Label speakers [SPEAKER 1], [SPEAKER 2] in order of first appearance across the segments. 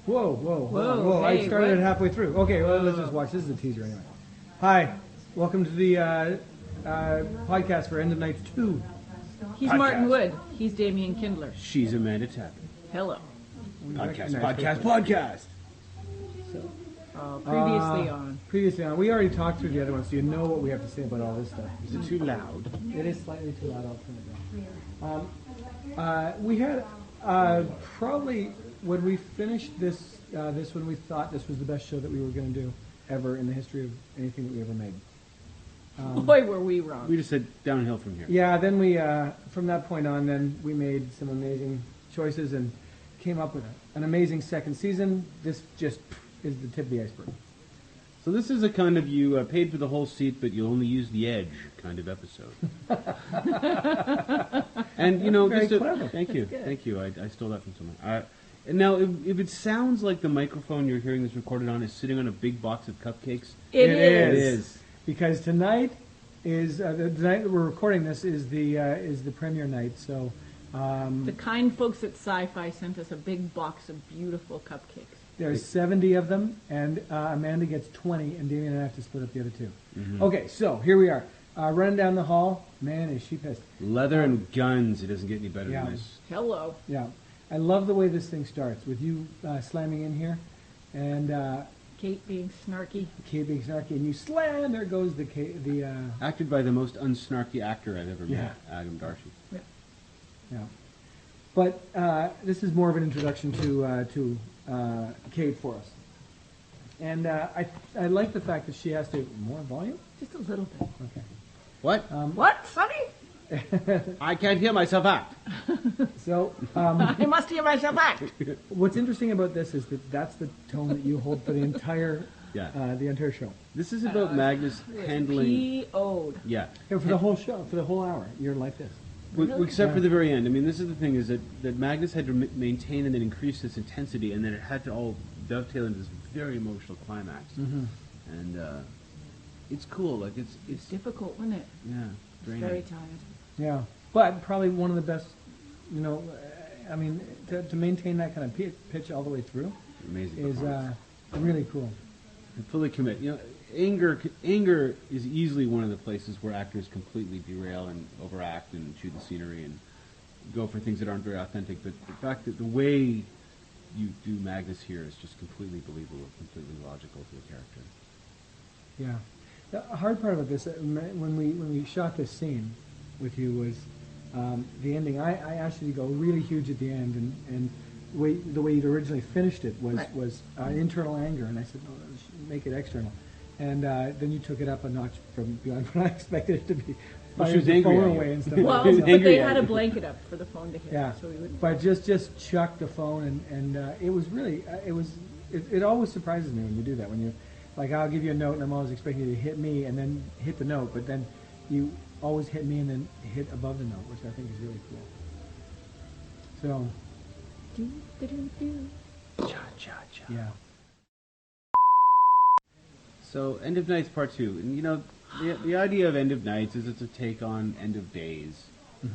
[SPEAKER 1] Whoa.
[SPEAKER 2] Hey,
[SPEAKER 1] I started
[SPEAKER 2] what?
[SPEAKER 1] it halfway through. Okay, well, let's just watch. This is a teaser anyway. Hi, welcome to the podcast for End of Nights 2.
[SPEAKER 2] He's
[SPEAKER 3] Podcast.
[SPEAKER 2] Martin Wood. He's Damian Kindler.
[SPEAKER 3] She's Amanda Tappan.
[SPEAKER 2] Hello.
[SPEAKER 3] Podcast.
[SPEAKER 1] So,
[SPEAKER 2] Previously on.
[SPEAKER 1] we already talked through the other one, so you know what we have to say about all this stuff.
[SPEAKER 3] Is it too loud?
[SPEAKER 1] It is slightly too loud. I'll turn it down. We had probably when we finished this one, we thought this was the best show that we were going to do ever in the history of anything that we ever made.
[SPEAKER 2] Boy, were we wrong.
[SPEAKER 3] We just said downhill from here.
[SPEAKER 1] Yeah, then we from that point on, then we made some amazing choices and came up with an amazing second season. This just is the tip of the iceberg.
[SPEAKER 3] So this is a kind of you paid for the whole seat, but you only use the edge kind of episode. And you know,
[SPEAKER 1] Very
[SPEAKER 3] just
[SPEAKER 1] clever.
[SPEAKER 3] thank you. I stole that from someone. And now, if it sounds like the microphone you're hearing this recorded on is sitting on a big box of cupcakes,
[SPEAKER 2] It
[SPEAKER 1] It
[SPEAKER 2] is.
[SPEAKER 1] is. Because tonight is the night that we're recording this is the premiere night. So
[SPEAKER 2] The kind folks at Syfy sent us a big box of beautiful cupcakes.
[SPEAKER 1] there's 70 of them, and Amanda gets 20, and Damian and I have to split up the other two.
[SPEAKER 3] Mm-hmm.
[SPEAKER 1] Okay, so here we are, running down the hall. Man, is she pissed?
[SPEAKER 3] leather and guns. It doesn't get any better
[SPEAKER 1] Yeah.
[SPEAKER 3] than this.
[SPEAKER 2] Hello.
[SPEAKER 1] Yeah, I love the way this thing starts with you slamming in here, and
[SPEAKER 2] Kate being snarky.
[SPEAKER 1] Kate being snarky, and you slam. There goes the
[SPEAKER 3] Acted by the most unsnarky actor I've ever
[SPEAKER 1] Yeah.
[SPEAKER 3] met, Adam Darcy.
[SPEAKER 1] yeah. But this is more of an introduction to Kate for us, and I like the fact that she has to more volume.
[SPEAKER 2] Just a little bit.
[SPEAKER 1] Okay.
[SPEAKER 3] What?
[SPEAKER 2] What, Sonny?
[SPEAKER 3] I can't hear myself act.
[SPEAKER 1] So
[SPEAKER 2] I must hear myself act.
[SPEAKER 1] what's interesting about this is that that's the tone that you hold for the entire show.
[SPEAKER 3] This is about Magnus handling.
[SPEAKER 2] P.O.'d.
[SPEAKER 3] Yeah.
[SPEAKER 1] Yeah, for the whole show, for the whole hour, you're like this.
[SPEAKER 3] Except for
[SPEAKER 1] Yeah.
[SPEAKER 3] the very end. I mean, this is the thing, is that Magnus had to maintain and then increase this intensity, and then it had to all dovetail into this very emotional climax.
[SPEAKER 1] Mm-hmm.
[SPEAKER 3] And it's cool. Like, it's
[SPEAKER 2] Difficult, wasn't it?
[SPEAKER 3] yeah,
[SPEAKER 2] Very
[SPEAKER 3] draining.
[SPEAKER 2] tired.
[SPEAKER 1] Yeah, but probably one of the best. I mean, to maintain that kind of pitch all the way through
[SPEAKER 3] Amazing
[SPEAKER 1] is
[SPEAKER 3] performance.
[SPEAKER 1] really cool.
[SPEAKER 3] And fully commit. You know, anger is easily one of the places where actors completely derail and overact and chew the scenery and go for things that aren't very authentic. But the fact that the way you do Magnus here is just completely believable, completely logical to the character.
[SPEAKER 1] Yeah, the hard part about this when we shot this scene with you was the ending. I asked you to go really huge at the end, and the way you'd originally finished it was
[SPEAKER 2] Right.
[SPEAKER 1] was internal anger, and I said, no, make it external. And then you took it up a notch from beyond what I expected it to be.
[SPEAKER 3] Well, she
[SPEAKER 1] Fired
[SPEAKER 3] was
[SPEAKER 1] the
[SPEAKER 3] angry
[SPEAKER 1] phone
[SPEAKER 3] at you.
[SPEAKER 1] away and stuff.
[SPEAKER 2] Well,
[SPEAKER 1] like
[SPEAKER 3] He's
[SPEAKER 1] that.
[SPEAKER 2] but
[SPEAKER 3] angry
[SPEAKER 2] they
[SPEAKER 3] at
[SPEAKER 2] had a
[SPEAKER 3] you.
[SPEAKER 2] blanket up for the phone to hit.
[SPEAKER 1] Yeah,
[SPEAKER 2] So we wouldn't.
[SPEAKER 1] but just chuck the phone, and it was really it always surprises me when you do that. When you like, I'll give you a note, and I'm always expecting you to hit me and then hit the note, but then you always hit me and then hit above the note, which I think is really cool. So
[SPEAKER 3] Cha cha cha.
[SPEAKER 1] yeah,
[SPEAKER 3] So, End of Nights Part 2. And, you know, the idea of End of Nights is it's a take on End of Days. This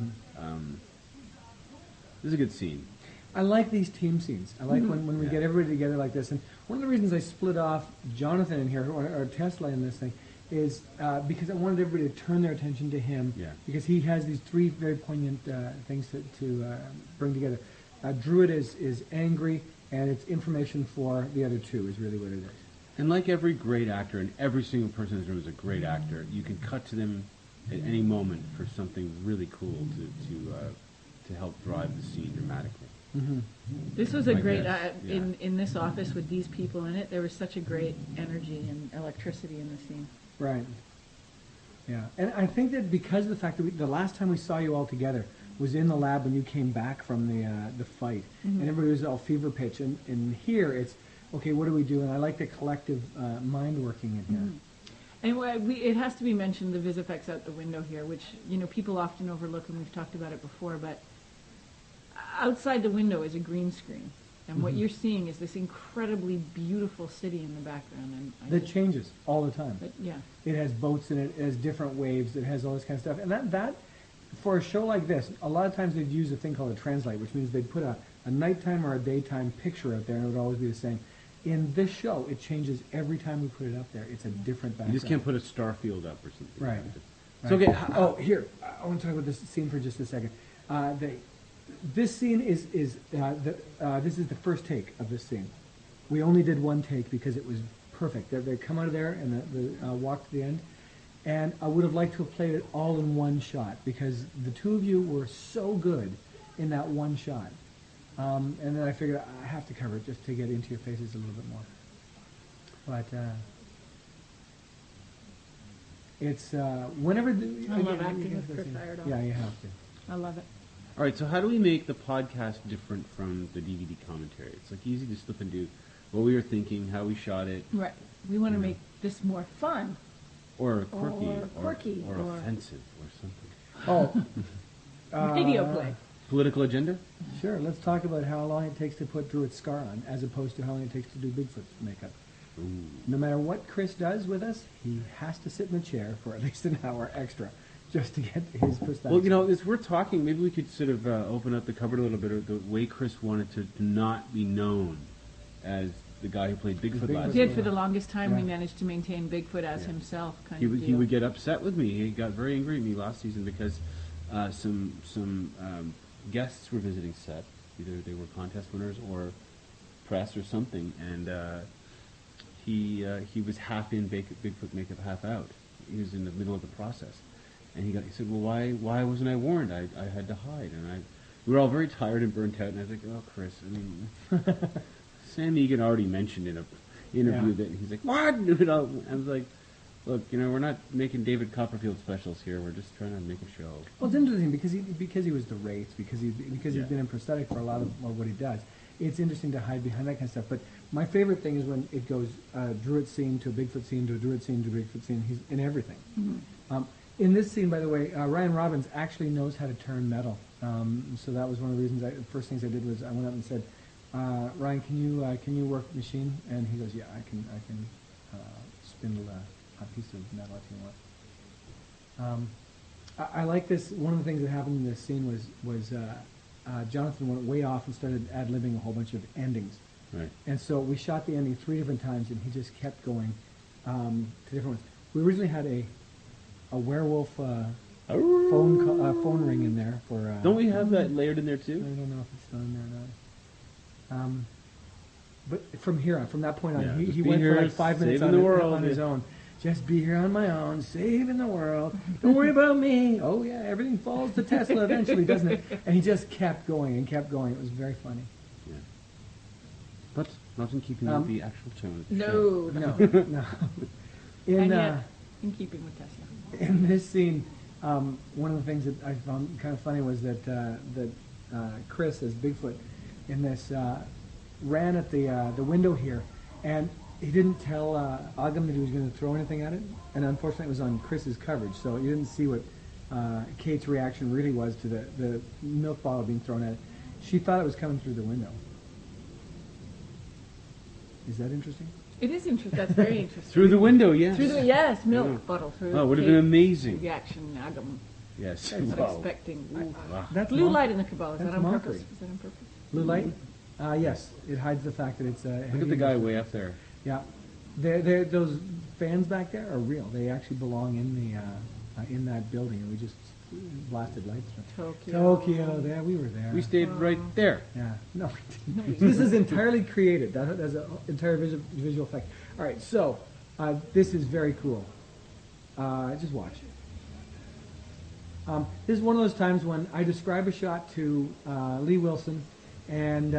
[SPEAKER 3] is a good scene.
[SPEAKER 1] I like these team scenes. I like when we
[SPEAKER 3] Yeah.
[SPEAKER 1] get everybody together like this. And one of the reasons I split off Jonathan in here, or Tesla in this thing, is because I wanted everybody to turn their attention to him.
[SPEAKER 3] Yeah.
[SPEAKER 1] Because he has these three very poignant things to bring together. Druid is angry, and it's information for the other two is really what it is.
[SPEAKER 3] And like every great actor, and every single person in this room is a great actor, you can cut to them at any moment for something really cool to help drive the scene dramatically.
[SPEAKER 2] This was a
[SPEAKER 3] Like
[SPEAKER 2] great
[SPEAKER 3] this, yeah.
[SPEAKER 2] in this office with these people in it. There was such a great energy and electricity in the scene.
[SPEAKER 1] Right. Yeah, and I think that because of the fact that the last time we saw you all together was in the lab when you came back from the fight, and everybody was all fever pitch, and here it's okay. What do we do? And I like the collective mind working in here.
[SPEAKER 2] And it has to be mentioned, the vis effects out the window here, which people often overlook, and we've talked about it before. But outside the window is a green screen, and what you're seeing is this incredibly beautiful city in the background. And
[SPEAKER 1] That changes all the time.
[SPEAKER 2] But yeah,
[SPEAKER 1] It has boats in it. It has different waves. It has all this kind of stuff. And that for a show like this, a lot of times they'd use a thing called a translate, which means they'd put a a nighttime or a daytime picture out there, and it would always be the same. In this show, it changes every time we put it up there. It's a different background.
[SPEAKER 3] You just can't put a star field up or something.
[SPEAKER 1] Right.
[SPEAKER 3] So, okay.
[SPEAKER 1] Here, I want to talk about this scene for just a second. This scene is this is the first take of this scene. We only did one take because it was perfect. They come out of there and the walk to the end, and I would have liked to have played it all in one shot because the two of you were so good in that one shot. And then I figured I have to cover it just to get into your faces a little bit more. But it's whenever
[SPEAKER 2] I love acting with Chris Iredell.
[SPEAKER 1] Yeah, you have to.
[SPEAKER 2] I love it.
[SPEAKER 3] All right, so how do we make the podcast different from the DVD commentary? It's like easy to slip and do what we were thinking, how we shot it.
[SPEAKER 2] Right. We want to make this more fun.
[SPEAKER 3] Or quirky. Or
[SPEAKER 2] or
[SPEAKER 3] offensive or something.
[SPEAKER 1] Oh.
[SPEAKER 2] Radio play.
[SPEAKER 3] Political agenda?
[SPEAKER 1] Sure, let's talk about how long it takes to put Druid's scar on, as opposed to how long it takes to do Bigfoot's makeup.
[SPEAKER 3] Ooh.
[SPEAKER 1] No matter what Chris does with us, he has to sit in the chair for at least an hour extra just to get his perspective.
[SPEAKER 3] Well, you know, as we're talking, maybe we could sort of open up the cupboard a little bit of the way Chris wanted to not be known as the guy who played Bigfoot last
[SPEAKER 2] He
[SPEAKER 3] year.
[SPEAKER 2] did for the longest time.
[SPEAKER 1] Yeah.
[SPEAKER 2] We managed to maintain Bigfoot as himself. Kind of
[SPEAKER 3] He
[SPEAKER 2] deal.
[SPEAKER 3] would get upset with me. He got very angry at me last season because some guests were visiting set. Either they were contest winners or press or something, and he was half in Bigfoot makeup, half out. He was in the middle of the process, and he said, "Well, why wasn't I warned? I had to hide." And we were all very tired and burnt out. And I was like, "Oh, Chris, I mean, Sam Egan already mentioned in an interview that." And he's like, "What?" I was like, "Look, you know, we're not making David Copperfield specials here. We're just trying to make a show."
[SPEAKER 1] Well, it's interesting because he was the rates, because he's been in prosthetic for a lot of what he does. It's interesting to hide behind that kind of stuff. But my favorite thing is when it goes Druid scene to a Bigfoot scene to a Druid scene to a Bigfoot scene. He's in everything. Mm-hmm. In this scene, by the way, Ryan Robbins actually knows how to turn metal. So that was one of the reasons. The first things I did was I went up and said, "Ryan, can you work the machine?" And he goes, "Yeah, I can spindle a piece of metal if you want." I like this. One of the things that happened in this scene was Jonathan went way off and started ad-libbing a whole bunch of endings.
[SPEAKER 3] Right.
[SPEAKER 1] And so we shot the ending 3 different times, and he just kept going to different ones. We originally had a werewolf phone ring in there for.
[SPEAKER 3] Don't we have that layered in there
[SPEAKER 1] I
[SPEAKER 3] too?
[SPEAKER 1] don't know if it's still in there or not. But from here on, from that point on,
[SPEAKER 3] Yeah,
[SPEAKER 1] he
[SPEAKER 3] just be
[SPEAKER 1] went for
[SPEAKER 3] here,
[SPEAKER 1] like 5 minutes
[SPEAKER 3] saving the world,
[SPEAKER 1] on his
[SPEAKER 3] yeah.
[SPEAKER 1] own. Just be here on my own, saving the world. Don't worry about me. Oh yeah, everything falls to Tesla eventually, doesn't it? And he just kept going and kept going. It was very funny.
[SPEAKER 3] Yeah. But not in keeping with the actual tone of the show.
[SPEAKER 2] No.
[SPEAKER 1] In
[SPEAKER 2] And yet, in keeping with Tesla.
[SPEAKER 1] in this scene, one of the things that I found kind of funny was that Chris, as Bigfoot, in this ran at the window here, and he didn't tell Ogum that he was going to throw anything at it, and unfortunately it was on Chris's coverage, so you didn't see what Kate's reaction really was to the milk bottle being thrown at it. She thought it was coming through the window. Is that interesting?
[SPEAKER 2] It is interesting. That's very interesting.
[SPEAKER 3] Through the window, yes.
[SPEAKER 2] Yes, milk
[SPEAKER 3] Yeah.
[SPEAKER 2] bottle through.
[SPEAKER 3] Oh, it would have been amazing.
[SPEAKER 2] Reaction, Agam.
[SPEAKER 3] Yes.
[SPEAKER 2] I was
[SPEAKER 3] Wow.
[SPEAKER 2] expecting. Ooh.
[SPEAKER 3] Wow.
[SPEAKER 1] That's
[SPEAKER 2] Blue
[SPEAKER 1] mon-
[SPEAKER 2] light in the cabal. Is
[SPEAKER 1] that's
[SPEAKER 2] that on
[SPEAKER 1] mockery.
[SPEAKER 2] purpose? Is that on purpose?
[SPEAKER 1] Blue light? Yes, it hides the fact that it's
[SPEAKER 3] Look at the guy way up there.
[SPEAKER 1] Yeah, those fans back there are real. They actually belong in that building, and we just blasted lights from Tokyo. There, we were there.
[SPEAKER 3] We stayed right there.
[SPEAKER 1] Yeah, no, we didn't. This is entirely created. That's an entire visual effect. All right, so this is very cool. Just watch. This is one of those times when I describe a shot to Lee Wilson, and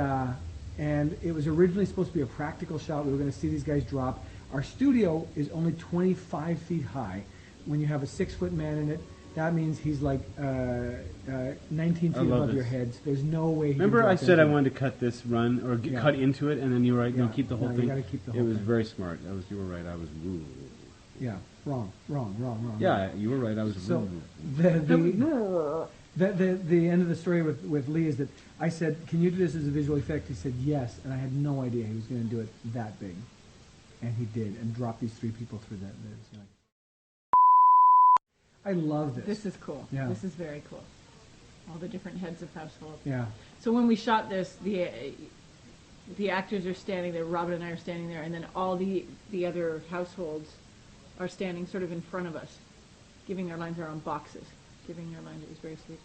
[SPEAKER 1] it was originally supposed to be a practical shot. We were going to see these guys drop. Our studio is only 25 feet high. When you have a 6-foot man in it, that means he's like 19 feet above your heads. There's no way.
[SPEAKER 3] Remember, I said I wanted to cut this run or cut into it, and then you were right. No, keep the whole thing.
[SPEAKER 1] You got to keep the whole
[SPEAKER 3] thing. It was
[SPEAKER 1] thing.
[SPEAKER 3] very smart. You were right. I was rude.
[SPEAKER 1] Yeah, wrong.
[SPEAKER 3] Yeah, you were right. I was
[SPEAKER 1] So
[SPEAKER 3] rude.
[SPEAKER 1] the end of the story with Lee is that I said, "Can you do this as a visual effect?" He said, "Yes," and I had no idea he was going to do it that big, and he did, and dropped these 3 people through that. I love this.
[SPEAKER 2] This is cool.
[SPEAKER 1] Yeah.
[SPEAKER 2] This is very cool. all the different heads of household.
[SPEAKER 1] Yeah.
[SPEAKER 2] So when we shot this, the actors are standing there, Robin and I are standing there, and then all the other households are standing sort of in front of us, giving their lines. Are on boxes, giving their lines. It was very sweet.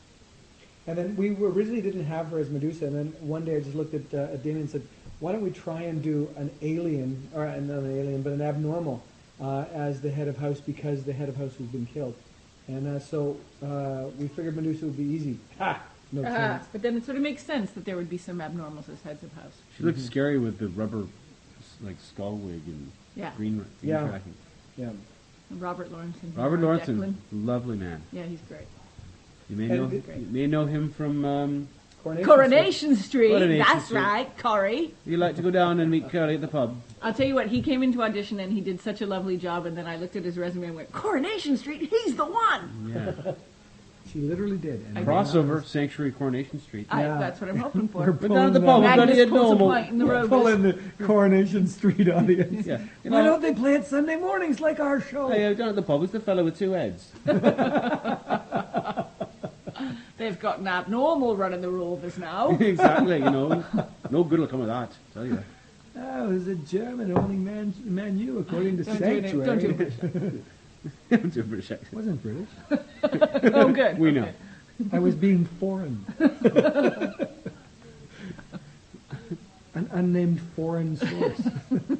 [SPEAKER 1] And then we originally didn't have her as Medusa, and then one day I just looked at Damian and said, why don't we try and do an alien, or not an alien, but an abnormal as the head of house, because the head of house has been killed. And so we figured Medusa would be easy. Ha! No chance.
[SPEAKER 2] But then it sort of makes sense that there would be some abnormals as heads of house.
[SPEAKER 3] She looks scary with the rubber, like, skull wig and green tracking.
[SPEAKER 1] Yeah.
[SPEAKER 2] And Robert Lawrence.
[SPEAKER 3] Robert Lawrence, lovely man.
[SPEAKER 2] Yeah, he's great.
[SPEAKER 3] You may know him from
[SPEAKER 2] Coronation Street.
[SPEAKER 3] Coronation
[SPEAKER 2] That's
[SPEAKER 3] Street.
[SPEAKER 2] right, Corrie.
[SPEAKER 3] You like to go down and meet Corrie at the pub.
[SPEAKER 2] I'll tell you what, he came into audition and he did such a lovely job, and then I looked at his resume and went, Coronation Street, he's the one!
[SPEAKER 3] Yeah.
[SPEAKER 1] She literally did. And
[SPEAKER 3] Crossover, Sanctuary, Coronation Street.
[SPEAKER 2] That's what I'm hoping for.
[SPEAKER 1] We're
[SPEAKER 3] But down at the pub, we've got to
[SPEAKER 2] Magnus
[SPEAKER 3] get
[SPEAKER 2] pulls a
[SPEAKER 3] normal.
[SPEAKER 2] pint in the road.
[SPEAKER 1] pulling the Coronation Street audience.
[SPEAKER 3] Yeah. You
[SPEAKER 1] Why
[SPEAKER 3] know,
[SPEAKER 1] don't they play it Sunday mornings like our show?
[SPEAKER 3] hey, down at the pub, it's the fellow with two heads.
[SPEAKER 2] They've got an abnormal running the rovers now.
[SPEAKER 3] Exactly, no good will come of that, tell you.
[SPEAKER 1] Oh, it was a German owning Man U, according to Sanctuary.
[SPEAKER 2] Don't do a British accent.
[SPEAKER 3] Don't do a British accent.
[SPEAKER 1] Wasn't British.
[SPEAKER 2] Oh, good.
[SPEAKER 3] We know.
[SPEAKER 1] I was being foreign. An unnamed foreign source.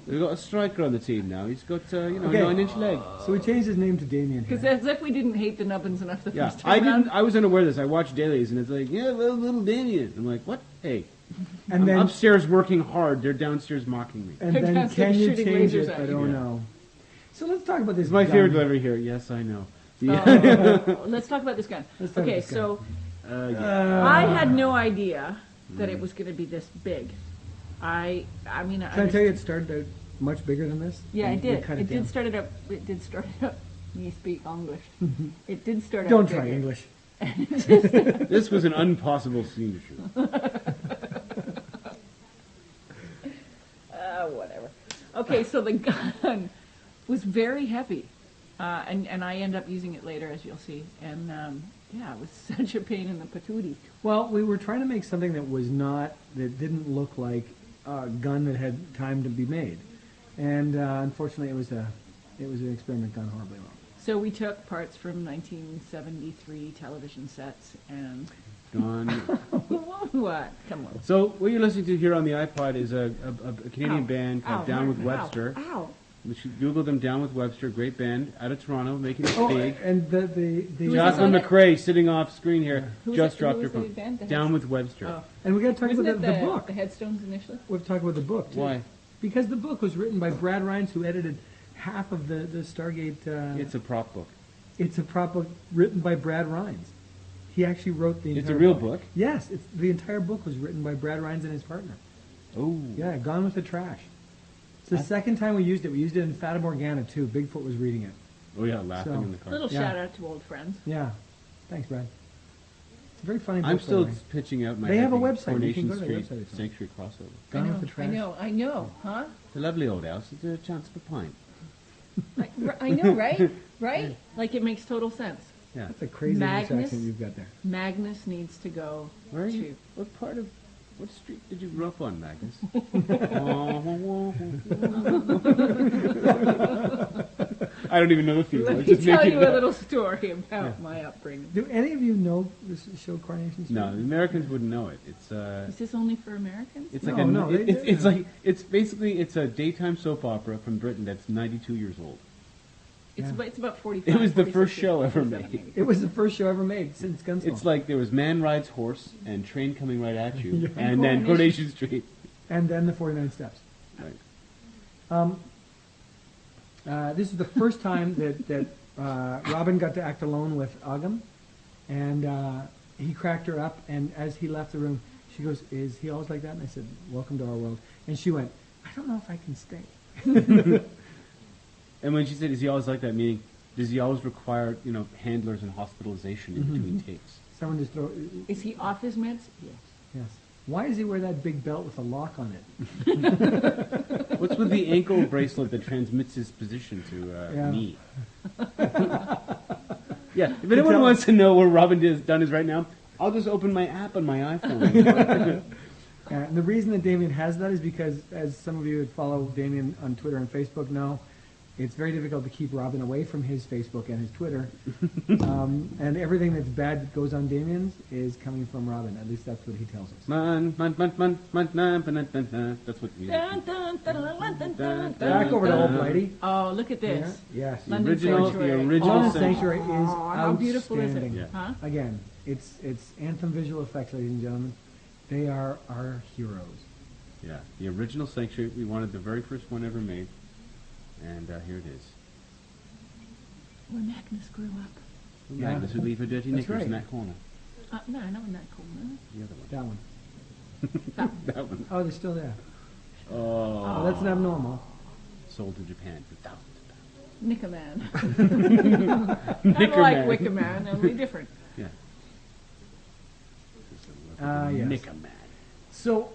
[SPEAKER 3] We've got a striker on the team now. He's got,
[SPEAKER 1] Okay.
[SPEAKER 3] 9-inch leg.
[SPEAKER 1] So we changed his name to Damian
[SPEAKER 2] Because
[SPEAKER 1] here.
[SPEAKER 2] as if we didn't hate the Nubbins enough the
[SPEAKER 3] Yeah,
[SPEAKER 2] first time around.
[SPEAKER 3] I was unaware of this. I watched dailies, and it's like, little Damien. I'm like, what? Hey,
[SPEAKER 1] And
[SPEAKER 3] I'm
[SPEAKER 1] then,
[SPEAKER 3] upstairs working hard. They're downstairs mocking me.
[SPEAKER 1] and
[SPEAKER 2] They're
[SPEAKER 1] then
[SPEAKER 2] downstairs
[SPEAKER 1] can you
[SPEAKER 2] shooting
[SPEAKER 1] change
[SPEAKER 2] lasers
[SPEAKER 1] it?
[SPEAKER 2] at
[SPEAKER 1] I
[SPEAKER 2] you.
[SPEAKER 1] don't
[SPEAKER 3] Yeah.
[SPEAKER 1] know. So let's talk about this.
[SPEAKER 3] It's my
[SPEAKER 1] gun.
[SPEAKER 3] favorite delivery here. Yes, I know.
[SPEAKER 2] Let's talk about this gun.
[SPEAKER 1] Let's talk
[SPEAKER 2] Okay,
[SPEAKER 1] about this gun.
[SPEAKER 2] so
[SPEAKER 3] Yeah.
[SPEAKER 2] I had no idea that it was going to be this big. I mean,
[SPEAKER 1] Can I tell you it started out much bigger than this?
[SPEAKER 2] Yeah,
[SPEAKER 1] And
[SPEAKER 2] it
[SPEAKER 1] we
[SPEAKER 2] did.
[SPEAKER 1] cut
[SPEAKER 2] It
[SPEAKER 1] down.
[SPEAKER 2] did start it up. It did start it up. You speak English. It did start
[SPEAKER 1] Don't
[SPEAKER 2] out
[SPEAKER 1] try
[SPEAKER 2] bigger.
[SPEAKER 1] English.
[SPEAKER 3] This was an impossible scene to shoot.
[SPEAKER 2] Whatever. Okay, so the gun was very heavy, and I end up using it later, as you'll see. And it was such a pain in the patootie.
[SPEAKER 1] Well, we were trying to make something that didn't look like a gun that had time to be made, and unfortunately, it was an experiment gone horribly wrong.
[SPEAKER 2] So we took parts from 1973 television sets and
[SPEAKER 3] Gone.
[SPEAKER 2] what? Come on.
[SPEAKER 3] So what you're listening to here on the iPod is a Canadian band called Down with
[SPEAKER 2] Martin,
[SPEAKER 3] Webster.
[SPEAKER 2] Ow.
[SPEAKER 3] You should Google them, Down with Webster, great band out of Toronto, making it
[SPEAKER 1] Oh,
[SPEAKER 3] big.
[SPEAKER 1] and the
[SPEAKER 2] Who's
[SPEAKER 3] Jocelyn
[SPEAKER 2] on it?
[SPEAKER 3] McRae sitting off screen here,
[SPEAKER 2] Who
[SPEAKER 3] just
[SPEAKER 2] was
[SPEAKER 3] dropped
[SPEAKER 2] the
[SPEAKER 3] her phone.
[SPEAKER 2] band that
[SPEAKER 3] Down
[SPEAKER 2] has-
[SPEAKER 3] with Webster.
[SPEAKER 2] Oh.
[SPEAKER 1] and we got to talk
[SPEAKER 2] Wasn't
[SPEAKER 1] about
[SPEAKER 2] it
[SPEAKER 1] the book.
[SPEAKER 2] the headstones initially?
[SPEAKER 1] We've talked about the book too.
[SPEAKER 3] Why?
[SPEAKER 1] Because the book was written by Brad Rines, who edited half of the Stargate.
[SPEAKER 3] It's a prop book.
[SPEAKER 1] It's a prop book written by Brad Rines. He actually wrote the entire
[SPEAKER 3] It's a real book?
[SPEAKER 1] Yes, the entire book was written by Brad Rines and his partner.
[SPEAKER 3] Oh.
[SPEAKER 1] Yeah, Gone with the Trash. It's the second time we used it. We used it in Fata Morgana too. Bigfoot was reading it.
[SPEAKER 3] Oh yeah, laughing
[SPEAKER 1] So-
[SPEAKER 3] in the car.
[SPEAKER 2] Little
[SPEAKER 1] Yeah.
[SPEAKER 2] shout out to old friends.
[SPEAKER 1] Yeah. Thanks, Brad. It's a very funny book.
[SPEAKER 3] I'm
[SPEAKER 1] by
[SPEAKER 3] still
[SPEAKER 1] the way.
[SPEAKER 3] pitching out my
[SPEAKER 1] They have a
[SPEAKER 3] epic
[SPEAKER 1] website. You
[SPEAKER 3] Coronation
[SPEAKER 1] can go to their
[SPEAKER 3] Street
[SPEAKER 1] website if you
[SPEAKER 3] Sanctuary crossover.
[SPEAKER 1] Gone with the Trash.
[SPEAKER 2] I know, huh?
[SPEAKER 3] It's a lovely old house. It's a chance of a pint.
[SPEAKER 2] I know, right? Right? Like it makes total sense.
[SPEAKER 3] Yeah.
[SPEAKER 1] That's a crazy English
[SPEAKER 2] Magnus?
[SPEAKER 1] accent you've got there.
[SPEAKER 2] Magnus needs to go
[SPEAKER 3] Where are
[SPEAKER 2] to.
[SPEAKER 3] you? What part of? What street did you grow up on, Magnus? I don't even know the theme. I
[SPEAKER 2] Let
[SPEAKER 3] was
[SPEAKER 2] me
[SPEAKER 3] just
[SPEAKER 2] tell
[SPEAKER 3] making
[SPEAKER 2] you
[SPEAKER 3] it
[SPEAKER 2] a
[SPEAKER 3] up.
[SPEAKER 2] little story about my upbringing.
[SPEAKER 1] Do any of you know this show Coronation Street?
[SPEAKER 3] No, the Americans wouldn't know it. It's
[SPEAKER 2] Is this only for Americans?
[SPEAKER 3] it's
[SPEAKER 1] No,
[SPEAKER 3] like
[SPEAKER 1] no, they-
[SPEAKER 3] it's like it's basically it's a daytime soap opera from Britain that's 92 years old.
[SPEAKER 2] It's,
[SPEAKER 1] Yeah.
[SPEAKER 2] it's about 45.
[SPEAKER 3] It was the
[SPEAKER 2] 46
[SPEAKER 3] first show
[SPEAKER 2] years,
[SPEAKER 3] ever
[SPEAKER 2] 47
[SPEAKER 3] made.
[SPEAKER 2] maybe.
[SPEAKER 1] It was the first show ever made since Gunsmoke.
[SPEAKER 3] It's like there was man rides horse and train coming right at you,
[SPEAKER 1] Yeah.
[SPEAKER 3] and then Coronation Street.
[SPEAKER 1] and then the 49 Steps.
[SPEAKER 3] Right.
[SPEAKER 1] This is the first time that Robin got to act alone with Agam, and he cracked her up. And as he left the room, she goes, "Is he always like that?" And I said, "Welcome to our world." And she went, "I don't know if I can stay."
[SPEAKER 3] And when she said, "Is he always like that?" Meaning, does he always require handlers and hospitalization in between takes?
[SPEAKER 1] Someone just throw.
[SPEAKER 2] Is he off his meds? Yes.
[SPEAKER 1] Yes. Why does he wear that big belt with a lock on it?
[SPEAKER 3] What's with the ankle bracelet that transmits his position to
[SPEAKER 1] Yeah.
[SPEAKER 3] me? Yeah, if anyone wants to know where Robin Dunn is right now, I'll just open my app on my iPhone.
[SPEAKER 1] And the reason that Damian has that is because, as some of you that follow Damian on Twitter and Facebook know, it's very difficult to keep Robin away from his Facebook and his Twitter. And everything that's bad that goes on Damian's is coming from Robin. At least that's what he tells us.
[SPEAKER 3] That's what we
[SPEAKER 1] Back over to old Blighty.
[SPEAKER 2] Oh, look at this.
[SPEAKER 1] Yes.
[SPEAKER 2] London
[SPEAKER 3] original
[SPEAKER 2] Sanctuary.
[SPEAKER 1] London
[SPEAKER 3] Sanctuary.
[SPEAKER 1] Sanctuary is
[SPEAKER 2] How beautiful is it?
[SPEAKER 1] outstanding.
[SPEAKER 3] Yeah.
[SPEAKER 2] Huh?
[SPEAKER 1] Again, it's Anthem visual effects, ladies and gentlemen. They are our heroes.
[SPEAKER 3] Yeah, the original Sanctuary. We wanted the very first one ever made. And here it is.
[SPEAKER 2] Where Magnus grew up.
[SPEAKER 1] Yeah.
[SPEAKER 3] Magnus would leave her dirty
[SPEAKER 1] That's
[SPEAKER 3] knickers
[SPEAKER 1] right.
[SPEAKER 3] in that corner.
[SPEAKER 2] No, not in that corner.
[SPEAKER 3] The other one.
[SPEAKER 1] That one.
[SPEAKER 3] That one.
[SPEAKER 1] Oh, they're still there.
[SPEAKER 3] Oh.
[SPEAKER 1] Oh, that's an abnormal.
[SPEAKER 3] Sold to Japan for thousands of
[SPEAKER 2] Nickerman.
[SPEAKER 3] pounds.
[SPEAKER 2] Kind of like Wicker Man, only different.
[SPEAKER 3] Yeah.
[SPEAKER 1] Yes.
[SPEAKER 3] Nickerman.
[SPEAKER 1] So,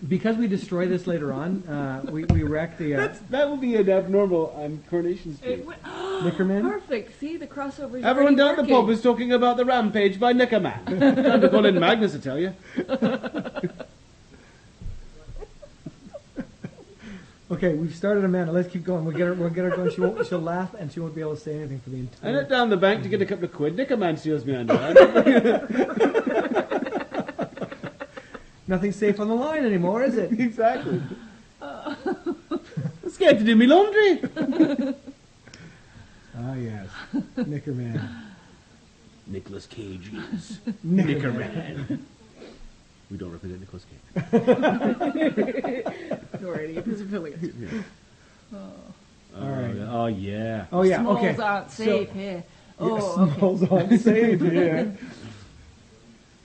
[SPEAKER 1] because we destroy this later on, we wreck the
[SPEAKER 3] That will be an abnormal on Coronation
[SPEAKER 2] It
[SPEAKER 3] Street.
[SPEAKER 2] went,
[SPEAKER 1] Nickerman.
[SPEAKER 2] perfect. See, the crossover is
[SPEAKER 3] Everyone
[SPEAKER 2] already
[SPEAKER 3] down the
[SPEAKER 2] working.
[SPEAKER 3] pub is talking about the Rampage by Nickerman. Time to call in Magnus, I tell you.
[SPEAKER 1] Okay, we've started Amanda. Let's keep going. We'll get her going. She'll laugh and she won't be able to say anything for the
[SPEAKER 3] I
[SPEAKER 1] entire.
[SPEAKER 3] went down the bank to get a couple of quid. Nickerman steals me under.
[SPEAKER 1] Nothing's safe on the line anymore, is it?
[SPEAKER 3] Exactly. I'm scared to do me laundry.
[SPEAKER 1] Ah, yes, Nickerman.
[SPEAKER 3] Nicolas Cage is
[SPEAKER 1] Nickerman.
[SPEAKER 3] We don't represent Nicolas Cage.
[SPEAKER 2] Nor any of his affiliates.
[SPEAKER 1] All right.
[SPEAKER 3] Oh yeah.
[SPEAKER 1] Oh yeah.
[SPEAKER 2] Smalls
[SPEAKER 1] Okay.
[SPEAKER 2] aren't safe here. Oh,
[SPEAKER 1] Smalls on stage here.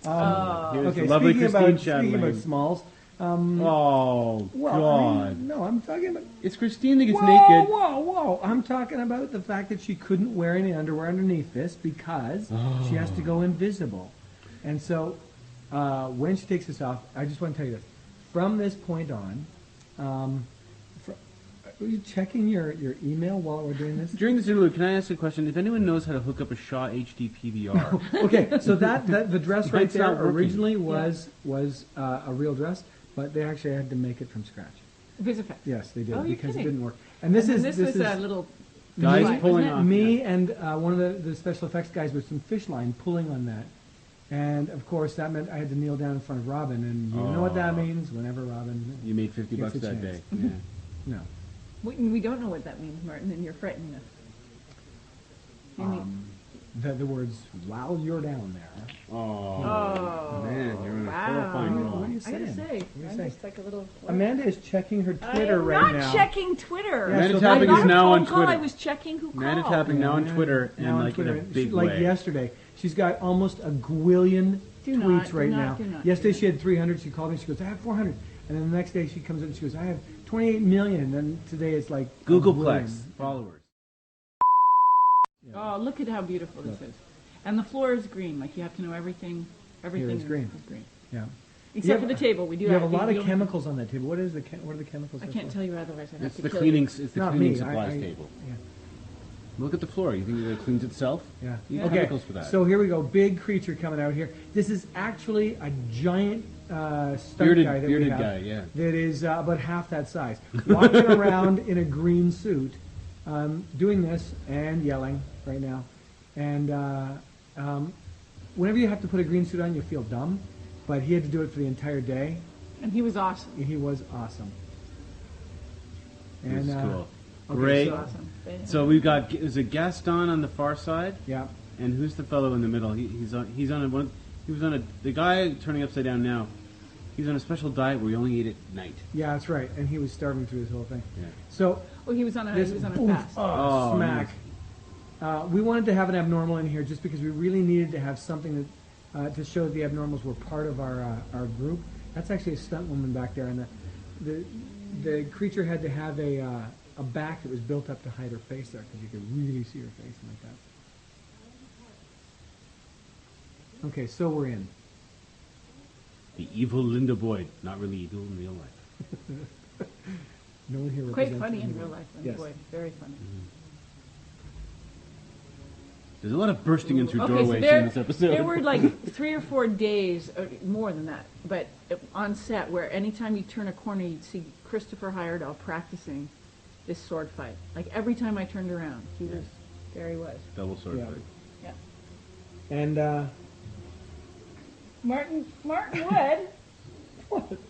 [SPEAKER 3] Here's
[SPEAKER 1] Okay.
[SPEAKER 3] the lovely
[SPEAKER 1] Speaking
[SPEAKER 3] Christine
[SPEAKER 1] about
[SPEAKER 3] Chadley.
[SPEAKER 1] Smalls.
[SPEAKER 3] Oh
[SPEAKER 1] Well,
[SPEAKER 3] God.
[SPEAKER 1] no, I'm talking about.
[SPEAKER 3] It's Christine that gets
[SPEAKER 1] Whoa,
[SPEAKER 3] naked.
[SPEAKER 1] whoa! I'm talking about the fact that she couldn't wear any underwear underneath this because she has to go invisible, and so when she takes this off, I just want to tell you this: from this point on, are you checking your email while we're doing this?
[SPEAKER 3] During this interlude, can I ask a question? If anyone knows how to hook up a Shaw HD PVR,
[SPEAKER 1] Okay, so that the dress right
[SPEAKER 3] Mine's not
[SPEAKER 1] there
[SPEAKER 3] working.
[SPEAKER 1] originally was a real dress, but they actually had to make it from scratch.
[SPEAKER 2] Visifex.
[SPEAKER 1] Yes, they did
[SPEAKER 2] Oh, you're
[SPEAKER 1] because it
[SPEAKER 2] kidding.
[SPEAKER 1] didn't work. And this is
[SPEAKER 2] was
[SPEAKER 1] this
[SPEAKER 2] a
[SPEAKER 1] is
[SPEAKER 2] little
[SPEAKER 3] guys
[SPEAKER 2] Right,
[SPEAKER 3] pulling
[SPEAKER 2] wasn't it?
[SPEAKER 3] off.
[SPEAKER 1] me and one of the special effects guys with some fish line pulling on that. And of course, that meant I had to kneel down in front of Robin, and you know what that means. Whenever Robin,
[SPEAKER 3] You made $50
[SPEAKER 1] Gets a
[SPEAKER 3] that
[SPEAKER 1] chance.
[SPEAKER 3] day. Yeah.
[SPEAKER 1] no,
[SPEAKER 2] We don't know what that means, Martin, and you're frightening us. You mean-
[SPEAKER 1] the words while you're down there.
[SPEAKER 2] oh,
[SPEAKER 3] man, you're in a
[SPEAKER 2] wow.
[SPEAKER 3] horrifying
[SPEAKER 1] What
[SPEAKER 3] role.
[SPEAKER 1] are you
[SPEAKER 2] I
[SPEAKER 1] saying?
[SPEAKER 2] gotta say,
[SPEAKER 1] What are you
[SPEAKER 2] I'm
[SPEAKER 1] saying?
[SPEAKER 2] just like a little.
[SPEAKER 1] Amanda is checking her
[SPEAKER 2] I
[SPEAKER 1] Twitter
[SPEAKER 2] am
[SPEAKER 1] right
[SPEAKER 2] not
[SPEAKER 1] now.
[SPEAKER 2] checking Twitter.
[SPEAKER 1] Yeah,
[SPEAKER 3] Amanda
[SPEAKER 1] so
[SPEAKER 3] Tapping
[SPEAKER 2] I got
[SPEAKER 3] is
[SPEAKER 2] a
[SPEAKER 3] now
[SPEAKER 2] phone
[SPEAKER 3] on
[SPEAKER 2] call,
[SPEAKER 3] Twitter.
[SPEAKER 2] I was checking who
[SPEAKER 3] Amanda
[SPEAKER 2] called.
[SPEAKER 3] Tapping now on
[SPEAKER 1] Yeah,
[SPEAKER 3] Twitter
[SPEAKER 1] now
[SPEAKER 3] and
[SPEAKER 1] on
[SPEAKER 3] like
[SPEAKER 1] Twitter.
[SPEAKER 3] in a big
[SPEAKER 1] like
[SPEAKER 3] way.
[SPEAKER 1] yesterday. She's got almost a gwillion
[SPEAKER 2] Do
[SPEAKER 1] tweets
[SPEAKER 2] not, do
[SPEAKER 1] right
[SPEAKER 2] not,
[SPEAKER 1] now.
[SPEAKER 2] do not,
[SPEAKER 1] Yesterday
[SPEAKER 2] do
[SPEAKER 1] she had 300. She called me. She goes, I have 400. And then the next day she comes in and she goes, I have 28 million. And then today it's like a
[SPEAKER 3] Googleplex
[SPEAKER 1] gwillion.
[SPEAKER 3] followers.
[SPEAKER 2] Oh, look at how beautiful this is. And the floor is green. Like you have to know everything. Everything
[SPEAKER 1] is green.
[SPEAKER 2] Is green.
[SPEAKER 1] Yeah.
[SPEAKER 2] Except for
[SPEAKER 1] have-
[SPEAKER 2] the table. We do
[SPEAKER 1] You have a lot
[SPEAKER 2] we
[SPEAKER 1] of
[SPEAKER 2] don't-
[SPEAKER 1] chemicals on that table. What is what are the chemicals?
[SPEAKER 2] I
[SPEAKER 1] there
[SPEAKER 2] can't
[SPEAKER 1] for?
[SPEAKER 2] tell you otherwise. I'd have
[SPEAKER 3] It's
[SPEAKER 2] to
[SPEAKER 3] the
[SPEAKER 2] kill
[SPEAKER 3] cleaning.
[SPEAKER 2] you.
[SPEAKER 3] It's the
[SPEAKER 1] Not
[SPEAKER 3] cleaning
[SPEAKER 1] me.
[SPEAKER 3] supplies table.
[SPEAKER 1] Yeah.
[SPEAKER 3] Look at the floor. You think it cleans itself?
[SPEAKER 1] Yeah.
[SPEAKER 3] You
[SPEAKER 1] Okay.
[SPEAKER 3] chemicals for that.
[SPEAKER 1] So here we go. Big creature coming out here. This is actually a giant stunt
[SPEAKER 3] Bearded-
[SPEAKER 1] guy that
[SPEAKER 3] bearded
[SPEAKER 1] we have.
[SPEAKER 3] guy, yeah.
[SPEAKER 1] That is about half that size, walking around in a green suit, doing this and yelling right now. And whenever you have to put a green suit on, you feel dumb. But he had to do it for the entire day.
[SPEAKER 2] And he was awesome.
[SPEAKER 1] He was awesome.
[SPEAKER 3] This
[SPEAKER 1] And
[SPEAKER 3] is cool.
[SPEAKER 1] okay,
[SPEAKER 3] Great.
[SPEAKER 1] so-
[SPEAKER 2] Awesome.
[SPEAKER 3] So we've got is it Gaston on the far side,
[SPEAKER 1] yeah.
[SPEAKER 3] and who's the fellow in the middle? He's on one. He was on the guy turning upside down now. He's on a special diet where he only ate at night.
[SPEAKER 1] Yeah, that's right. And he was starving through this whole thing.
[SPEAKER 3] Yeah.
[SPEAKER 1] So
[SPEAKER 2] Oh, he was on a
[SPEAKER 1] this
[SPEAKER 2] fast.
[SPEAKER 3] Oh,
[SPEAKER 1] smack. We wanted to have an abnormal in here just because we really needed to have something that to show the abnormals were part of our group. That's actually a stunt woman back there, and the creature had to have a back that was built up to hide her face there because you could really see her face like that. Okay, so we're in.
[SPEAKER 3] The evil Linda Boyd, not really evil in real life.
[SPEAKER 1] No one here
[SPEAKER 2] Quite
[SPEAKER 1] represents
[SPEAKER 2] funny in
[SPEAKER 1] anyone.
[SPEAKER 2] real life,
[SPEAKER 1] Yes.
[SPEAKER 2] boy. Very funny.
[SPEAKER 3] There's a lot of bursting in through
[SPEAKER 2] Okay,
[SPEAKER 3] doorways
[SPEAKER 2] so
[SPEAKER 3] in this episode.
[SPEAKER 2] there were like 3 or 4 days, more than that, but on set where anytime you turn a corner, you'd see Christopher Heyerdahl practicing this sword fight. Like every time I turned around, there he was.
[SPEAKER 3] Double sword
[SPEAKER 1] Yeah.
[SPEAKER 3] fight.
[SPEAKER 2] Yeah.
[SPEAKER 1] And
[SPEAKER 2] Martin Wood.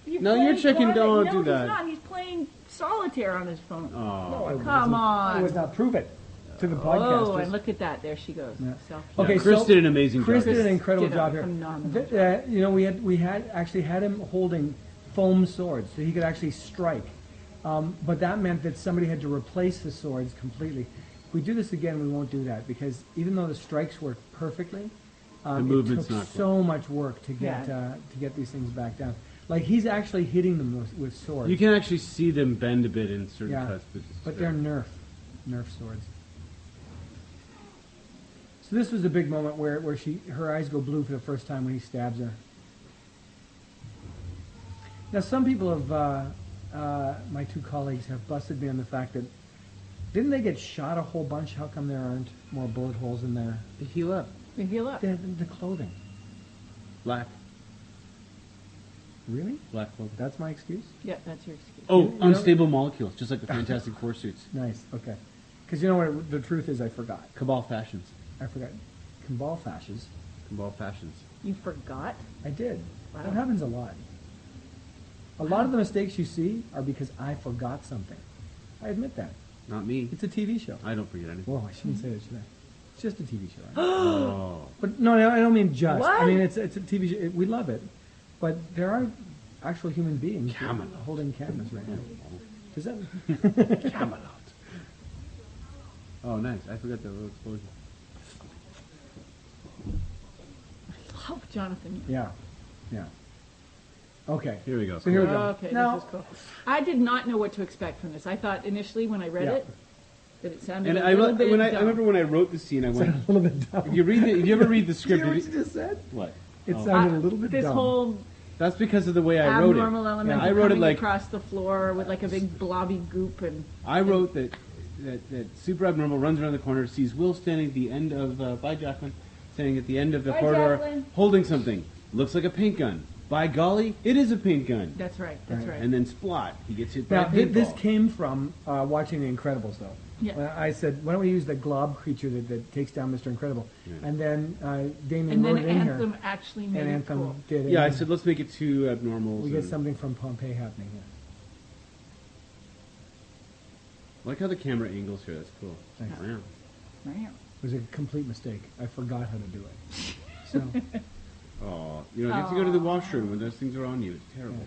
[SPEAKER 3] No, you're checking, don't do
[SPEAKER 2] No,
[SPEAKER 3] that.
[SPEAKER 2] he's not. He's playing solitaire on his phone.
[SPEAKER 3] Oh.
[SPEAKER 2] Come on.
[SPEAKER 1] I was not prove it to the podcast.
[SPEAKER 2] Oh, and look at that. There she goes.
[SPEAKER 1] Yeah.
[SPEAKER 2] Selfie.
[SPEAKER 1] Okay,
[SPEAKER 3] Chris
[SPEAKER 1] so
[SPEAKER 3] did an amazing
[SPEAKER 1] Chris
[SPEAKER 3] job.
[SPEAKER 1] did an incredible
[SPEAKER 2] Did a
[SPEAKER 1] job here.
[SPEAKER 2] phenomenal job.
[SPEAKER 1] You know, we had actually had him holding foam swords, so he could actually strike. But that meant that somebody had to replace the swords completely. If we do this again, we won't do that because even though the strikes work perfectly,
[SPEAKER 3] The movement's
[SPEAKER 1] it took
[SPEAKER 3] not
[SPEAKER 1] so much work to get these things back down. Like he's actually hitting them with swords.
[SPEAKER 3] You can actually see them bend a bit in certain
[SPEAKER 1] Yeah,
[SPEAKER 3] cuts,
[SPEAKER 1] but they're Nerf swords. So this was a big moment where her eyes go blue for the first time when he stabs her. Now some people have, my 2 colleagues have busted me on the fact that didn't they get shot a whole bunch? How come there aren't more bullet holes in there?
[SPEAKER 3] They heal up.
[SPEAKER 2] We heal up.
[SPEAKER 1] The clothing.
[SPEAKER 3] Black
[SPEAKER 1] Really?
[SPEAKER 3] clothing.
[SPEAKER 1] That's my excuse?
[SPEAKER 2] Yeah, that's your excuse.
[SPEAKER 3] Oh,
[SPEAKER 1] You know-
[SPEAKER 3] unstable molecules, just like the Fantastic Four suits.
[SPEAKER 1] Nice. Okay. Because you know what? The truth is, I forgot.
[SPEAKER 3] Cabal fashions.
[SPEAKER 1] I forgot. Cabal fashes.
[SPEAKER 3] Cabal fashions.
[SPEAKER 2] You forgot?
[SPEAKER 1] I did.
[SPEAKER 2] Wow.
[SPEAKER 1] That happens a lot. A lot of the mistakes you see are because I forgot something. I admit that.
[SPEAKER 3] Not me.
[SPEAKER 1] It's a TV show.
[SPEAKER 3] I don't forget anything.
[SPEAKER 1] Whoa, I shouldn't say that, should I? It's just a TV show. Right?
[SPEAKER 3] Oh.
[SPEAKER 1] But no, I don't mean just.
[SPEAKER 2] What?
[SPEAKER 1] I mean, it's a TV show. We love it. But there are actual human beings
[SPEAKER 3] Camelot.
[SPEAKER 1] holding cameras right now. Does that...
[SPEAKER 3] Camelot. Oh, nice. I forgot that little explosion.
[SPEAKER 2] Love Jonathan.
[SPEAKER 1] Yeah. Yeah. Okay.
[SPEAKER 3] Here we go.
[SPEAKER 1] So here we go.
[SPEAKER 2] Okay,
[SPEAKER 1] Now,
[SPEAKER 2] this is cool. I did not know what to expect from this. I thought initially when I read
[SPEAKER 1] Yeah.
[SPEAKER 2] it that it sounded
[SPEAKER 3] And
[SPEAKER 2] a little bit
[SPEAKER 3] I
[SPEAKER 2] dumb.
[SPEAKER 3] remember when I wrote the scene, I
[SPEAKER 1] it's
[SPEAKER 3] went,
[SPEAKER 1] a little bit dumb.
[SPEAKER 3] if you ever read the
[SPEAKER 1] Do you
[SPEAKER 3] script,
[SPEAKER 1] hear what
[SPEAKER 3] if
[SPEAKER 1] you
[SPEAKER 3] you-
[SPEAKER 1] just said?
[SPEAKER 3] what?
[SPEAKER 1] It
[SPEAKER 3] Oh.
[SPEAKER 1] sounded a little bit
[SPEAKER 2] this
[SPEAKER 1] dumb.
[SPEAKER 2] whole
[SPEAKER 3] That's because of the way I wrote it.
[SPEAKER 2] abnormal element
[SPEAKER 3] I
[SPEAKER 2] of
[SPEAKER 3] wrote it
[SPEAKER 2] coming
[SPEAKER 3] like
[SPEAKER 2] across the floor with like a big blobby goop and
[SPEAKER 3] I wrote that super abnormal runs around the corner, sees Will standing at the end of by Jacqueline, standing at the end of the
[SPEAKER 2] Bye,
[SPEAKER 3] corridor,
[SPEAKER 2] Jacqueline.
[SPEAKER 3] holding something. Looks like a paint gun. By golly, it is a paint gun.
[SPEAKER 2] that's right.
[SPEAKER 3] And then splot, he gets hit by
[SPEAKER 1] Now,
[SPEAKER 3] a paintball.
[SPEAKER 1] this came from watching The Incredibles, though.
[SPEAKER 2] Yeah.
[SPEAKER 1] When I said, why don't we use the glob creature that takes down Mr. Incredible?
[SPEAKER 3] Yeah.
[SPEAKER 1] And then Damian
[SPEAKER 2] And then
[SPEAKER 1] wrote it in
[SPEAKER 2] Anthem
[SPEAKER 1] here.
[SPEAKER 2] actually made
[SPEAKER 1] And
[SPEAKER 2] it
[SPEAKER 1] Anthem
[SPEAKER 2] cool.
[SPEAKER 1] did it.
[SPEAKER 3] Yeah, I
[SPEAKER 1] and
[SPEAKER 3] said let's make it two abnormals.
[SPEAKER 1] we get
[SPEAKER 3] and-
[SPEAKER 1] something from Pompeii happening here.
[SPEAKER 3] I like how the camera angles here. That's cool.
[SPEAKER 1] Thanks.
[SPEAKER 3] Wow.
[SPEAKER 2] Right.
[SPEAKER 1] It was a complete mistake. I forgot how to do it. So,
[SPEAKER 3] Oh, you know, you have to go to the washroom when those things are on you. It's terrible.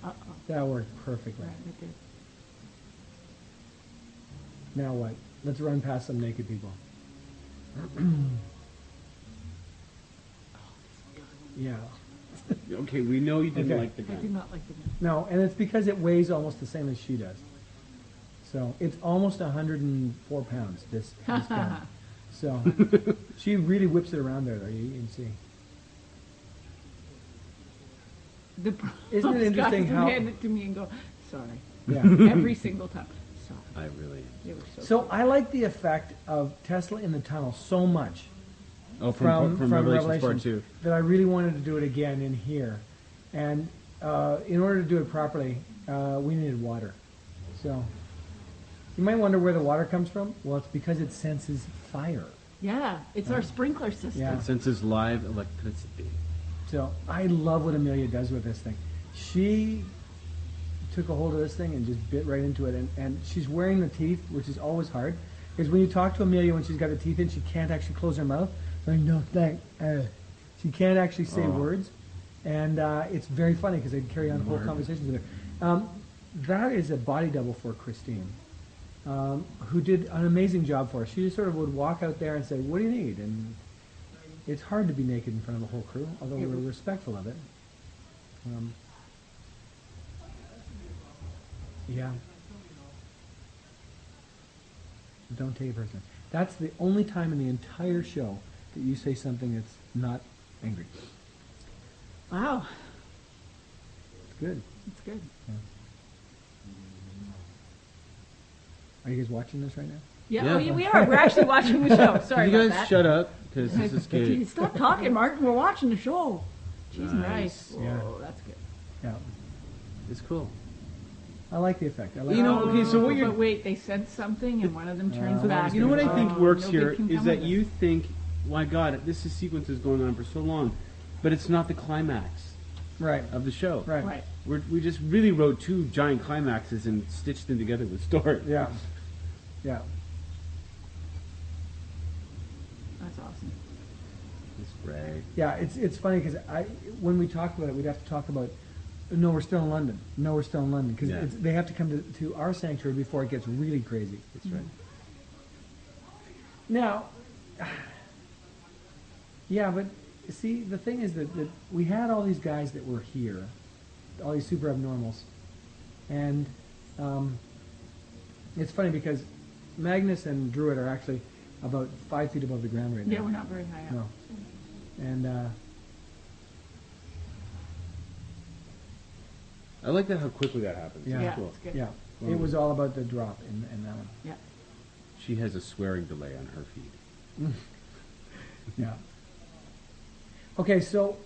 [SPEAKER 2] Uh-oh.
[SPEAKER 1] that worked perfectly.
[SPEAKER 2] Right, it did.
[SPEAKER 1] Now what? Let's run past some naked people. Yeah.
[SPEAKER 3] Okay, we know you didn't
[SPEAKER 1] Okay.
[SPEAKER 3] like the
[SPEAKER 2] I did
[SPEAKER 3] gun.
[SPEAKER 2] not like the gun.
[SPEAKER 1] No, and it's because it weighs almost the same as she does. So it's almost 104 pounds, this gun. So she really whips it around there, though. You can see.
[SPEAKER 2] The
[SPEAKER 1] Isn't it interesting
[SPEAKER 2] guys
[SPEAKER 1] how-
[SPEAKER 2] hand it to me and go, sorry,
[SPEAKER 1] Yeah.
[SPEAKER 2] every single time. Sorry.
[SPEAKER 3] I really.
[SPEAKER 2] They were so.
[SPEAKER 1] So I like the effect of Tesla in the tunnel so much
[SPEAKER 3] Oh, from Revelations Part 2.
[SPEAKER 1] that I really wanted to do it again in here. And in order to do it properly, we needed water. So you might wonder where the water comes from. Well, it's because it senses fire.
[SPEAKER 2] Yeah, it's our sprinkler system.
[SPEAKER 1] Yeah.
[SPEAKER 3] It senses live electricity.
[SPEAKER 1] So I love what Amelia does with this thing. She took a hold of this thing and just bit right into it. And she's wearing the teeth, which is always hard. Because when you talk to Amelia when she's got the teeth in, she can't actually close her mouth. Like, no, thank. She can't actually say words. And it's very funny because they carry on whole conversations with her. That is a body double for Christine, who did an amazing job for us. She just sort of would walk out there and say, what do you need? And it's hard to be naked in front of a whole crew, although we're respectful of it. Yeah. Don't take it personally. That's the only time in the entire show that you say something that's not angry.
[SPEAKER 2] Wow,
[SPEAKER 1] It's good.
[SPEAKER 2] it's good.
[SPEAKER 1] Are you guys watching this right now?
[SPEAKER 2] Yeah,
[SPEAKER 3] Yeah.
[SPEAKER 2] Oh, yeah, we are. We're actually watching the show. Sorry
[SPEAKER 3] you guys
[SPEAKER 2] about that.
[SPEAKER 3] shut up, because this is good.
[SPEAKER 2] Stop talking, Martin. We're watching the show. Jeez,
[SPEAKER 3] Nice.
[SPEAKER 2] Whoa,
[SPEAKER 1] Yeah.
[SPEAKER 2] that's good.
[SPEAKER 1] Yeah.
[SPEAKER 3] It's cool.
[SPEAKER 1] I like the effect. I like
[SPEAKER 3] You know, okay, so what you're...
[SPEAKER 2] But wait, they sense something, and one of them turns back.
[SPEAKER 3] You know what I think
[SPEAKER 2] and,
[SPEAKER 3] works
[SPEAKER 2] no
[SPEAKER 3] here
[SPEAKER 2] good can
[SPEAKER 3] is
[SPEAKER 2] come
[SPEAKER 3] that
[SPEAKER 2] of it.
[SPEAKER 3] you think, my God, this is sequence is going on for so long, but it's not the climax
[SPEAKER 1] Right.
[SPEAKER 3] of the show.
[SPEAKER 1] Right.
[SPEAKER 2] Right.
[SPEAKER 3] We just really wrote 2 giant climaxes and stitched them together with story.
[SPEAKER 1] Yeah. Yeah.
[SPEAKER 2] That's awesome.
[SPEAKER 3] It's great.
[SPEAKER 1] Yeah, it's funny because when we talk about it, we'd have to talk about. No, we're still in London. No, we're still in London because
[SPEAKER 3] Yeah.
[SPEAKER 1] they have to come to our sanctuary before it gets really crazy.
[SPEAKER 3] That's right.
[SPEAKER 1] Now, yeah, but see, the thing is that we had all these guys that were here, all these super abnormals, and it's funny because Magnus and Druid are actually about 5 feet above the ground right now.
[SPEAKER 2] Yeah, we're not very high up.
[SPEAKER 1] No, and
[SPEAKER 3] I like that how quickly that happens.
[SPEAKER 1] Yeah.
[SPEAKER 3] It's
[SPEAKER 2] Yeah,
[SPEAKER 3] cool.
[SPEAKER 2] it's good.
[SPEAKER 1] yeah, it was all about the drop in that one.
[SPEAKER 2] Yeah.
[SPEAKER 3] She has a swearing delay on her feed.
[SPEAKER 1] Yeah. Okay, so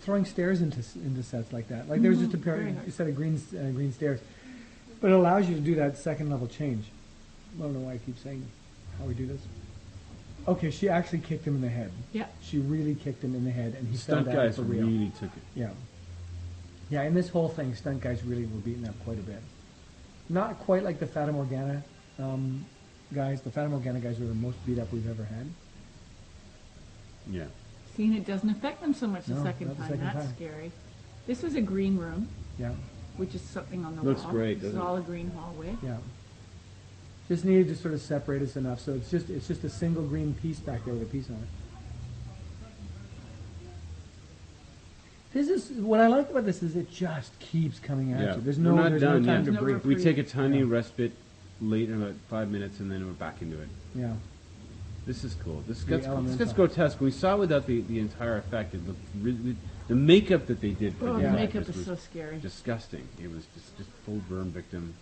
[SPEAKER 1] throwing stairs into sets like that, like there's just a
[SPEAKER 2] very nice.
[SPEAKER 1] set of green stairs, but it allows you to do that second level change. I don't know why I keep saying how we do this. Okay, she actually kicked him in the head.
[SPEAKER 2] Yeah.
[SPEAKER 1] She really kicked him in the head, and he
[SPEAKER 3] Stunt
[SPEAKER 1] fell down
[SPEAKER 3] guys
[SPEAKER 1] for real.
[SPEAKER 3] really took it.
[SPEAKER 1] Yeah. Yeah, in this whole thing, stunt guys really were beaten up quite a bit. Not quite like the Fata Morgana guys. The Fata Morgana guys were the most beat up we've ever had.
[SPEAKER 3] Yeah.
[SPEAKER 2] Seeing it doesn't affect them so much the
[SPEAKER 1] No,
[SPEAKER 2] second
[SPEAKER 1] not the
[SPEAKER 2] time.
[SPEAKER 1] second
[SPEAKER 2] That's
[SPEAKER 1] time.
[SPEAKER 2] scary. This was a green room,
[SPEAKER 1] Yeah,
[SPEAKER 2] which is something on the
[SPEAKER 3] Looks
[SPEAKER 2] wall.
[SPEAKER 3] great,
[SPEAKER 2] This is
[SPEAKER 3] doesn't it?
[SPEAKER 2] all a green hallway.
[SPEAKER 1] yeah. Just needed to sort of separate us enough, so it's just a single green piece back there with a piece on it. This is what I like about this is it just keeps coming at
[SPEAKER 3] Yeah.
[SPEAKER 1] you. There's
[SPEAKER 3] We're
[SPEAKER 1] no
[SPEAKER 3] not
[SPEAKER 1] there's
[SPEAKER 3] done
[SPEAKER 1] no time
[SPEAKER 3] yet.
[SPEAKER 1] to
[SPEAKER 2] There's no
[SPEAKER 1] breathe.
[SPEAKER 3] We
[SPEAKER 2] reprieve.
[SPEAKER 3] take a tiny
[SPEAKER 1] Yeah.
[SPEAKER 3] respite late in about 5 minutes, and then we're back into it.
[SPEAKER 1] Yeah.
[SPEAKER 3] This is cool. This
[SPEAKER 1] The
[SPEAKER 3] gets
[SPEAKER 1] elemental.
[SPEAKER 3] grotesque. When we saw it without the entire effect, it looked really, the makeup that they did for
[SPEAKER 2] Oh,
[SPEAKER 3] the
[SPEAKER 2] the
[SPEAKER 1] Yeah.
[SPEAKER 2] makeup
[SPEAKER 3] actors
[SPEAKER 2] is
[SPEAKER 3] was
[SPEAKER 2] so scary.
[SPEAKER 3] disgusting. It was just full burn victim.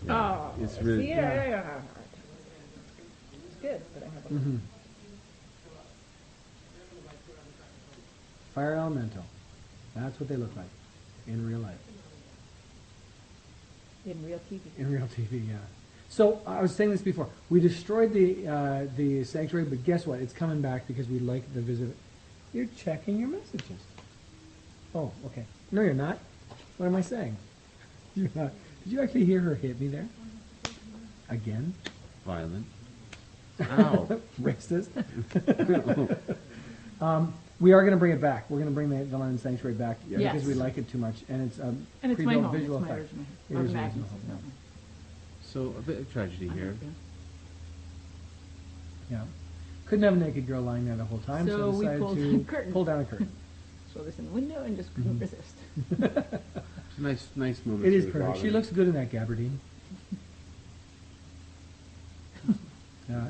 [SPEAKER 2] Oh,
[SPEAKER 3] It's really
[SPEAKER 2] see, yeah. It's good, but I have a
[SPEAKER 1] Mm-hmm. Fire elemental. That's what they look like in real life.
[SPEAKER 2] in real TV.
[SPEAKER 1] In real TV, yeah. So I was saying this before. We destroyed the sanctuary, but guess what? It's coming back because we like the visit. You're checking your messages. Oh, okay. No, you're not. What am I saying? You're not. Did you actually hear her hit me there? Again?
[SPEAKER 3] Violent. Ow.
[SPEAKER 1] Racist. We are going to bring it back. We're going to bring the London Sanctuary back
[SPEAKER 2] Yes.
[SPEAKER 1] because we like it too much, and it's
[SPEAKER 2] And it's my
[SPEAKER 1] pre-built
[SPEAKER 2] home.
[SPEAKER 1] visual
[SPEAKER 2] It's my
[SPEAKER 1] effect.
[SPEAKER 2] original
[SPEAKER 1] It
[SPEAKER 2] home.
[SPEAKER 1] is
[SPEAKER 2] Or
[SPEAKER 1] original
[SPEAKER 2] Magnus'
[SPEAKER 1] home,
[SPEAKER 2] home.
[SPEAKER 3] So a bit of tragedy here.
[SPEAKER 1] Yeah. Couldn't have a naked girl lying there the whole time,
[SPEAKER 2] So
[SPEAKER 1] so
[SPEAKER 2] we
[SPEAKER 1] decided
[SPEAKER 2] pulled
[SPEAKER 1] to
[SPEAKER 2] the curtain.
[SPEAKER 1] pull down a curtain.
[SPEAKER 2] Saw this in the window and just couldn't resist.
[SPEAKER 3] It's a nice moment.
[SPEAKER 1] It is
[SPEAKER 3] for the
[SPEAKER 1] perfect.
[SPEAKER 3] dog.
[SPEAKER 1] She looks good in that gabardine.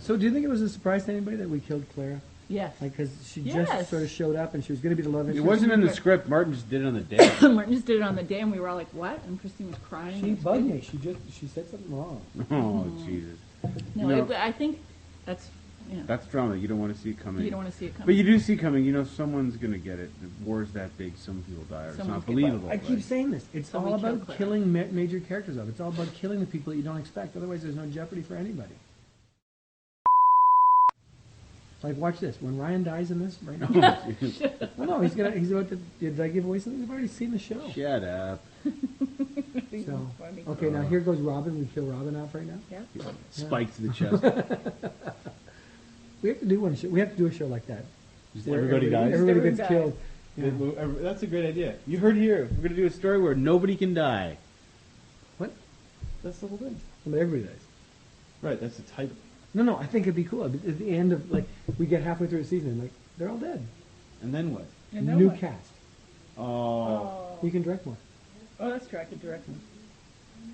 [SPEAKER 1] So do you think it was a surprise to anybody that we killed Clara?
[SPEAKER 2] Yes.
[SPEAKER 1] Like, because she
[SPEAKER 2] Yes.
[SPEAKER 1] just sort of showed up and she was going to be the love
[SPEAKER 3] It
[SPEAKER 1] interest.
[SPEAKER 3] wasn't in the script. Martin just did it on the day.
[SPEAKER 2] Martin just did it on the day, and we were all like, "What?" And Christine was crying.
[SPEAKER 1] She
[SPEAKER 2] It was
[SPEAKER 1] bugged
[SPEAKER 2] good.
[SPEAKER 1] me. She said something wrong.
[SPEAKER 3] Oh, Jesus.
[SPEAKER 2] No,
[SPEAKER 3] No.
[SPEAKER 2] but I think that's
[SPEAKER 3] That's drama. You don't want to see it coming.
[SPEAKER 2] you don't want to see it coming.
[SPEAKER 3] But you do see coming. You know someone's going to get it. The war's that big. Some people die. Or it's
[SPEAKER 2] Someone's
[SPEAKER 3] not
[SPEAKER 2] gonna-
[SPEAKER 3] believable.
[SPEAKER 1] I keep
[SPEAKER 3] right?
[SPEAKER 1] saying this. It's
[SPEAKER 2] So
[SPEAKER 1] all
[SPEAKER 2] we
[SPEAKER 1] about
[SPEAKER 2] killed Clara.
[SPEAKER 1] killing major characters of it. It's all about killing the people that you don't expect. Otherwise, there's no jeopardy for anybody. Like, watch this. When Ryan dies in this, right now.
[SPEAKER 3] Oh, geez.
[SPEAKER 1] Well, no, he's about to. Did I give away something? You've already seen the show.
[SPEAKER 3] Shut up.
[SPEAKER 1] So, okay, now here goes Robin. We kill Robin off right now.
[SPEAKER 2] Yeah.
[SPEAKER 3] Spike to the chest.
[SPEAKER 1] We have to do one show. We have to do a show like that.
[SPEAKER 3] Just
[SPEAKER 1] Where
[SPEAKER 3] everybody dies.
[SPEAKER 1] Everybody
[SPEAKER 2] Everyone
[SPEAKER 1] gets
[SPEAKER 2] dies.
[SPEAKER 1] killed. Yeah.
[SPEAKER 3] That's a great idea. You heard here. We're going to do a story where nobody can die.
[SPEAKER 1] What?
[SPEAKER 3] That's the whole thing.
[SPEAKER 1] But everybody dies.
[SPEAKER 3] Right. That's the title.
[SPEAKER 1] No, I think it'd be cool. At the end of, like, we get halfway through the season and, like, they're all dead.
[SPEAKER 3] And then what?
[SPEAKER 2] And then
[SPEAKER 1] New
[SPEAKER 2] what?
[SPEAKER 1] cast.
[SPEAKER 3] Oh.
[SPEAKER 1] You can direct more.
[SPEAKER 2] Oh, that's true. I could direct them.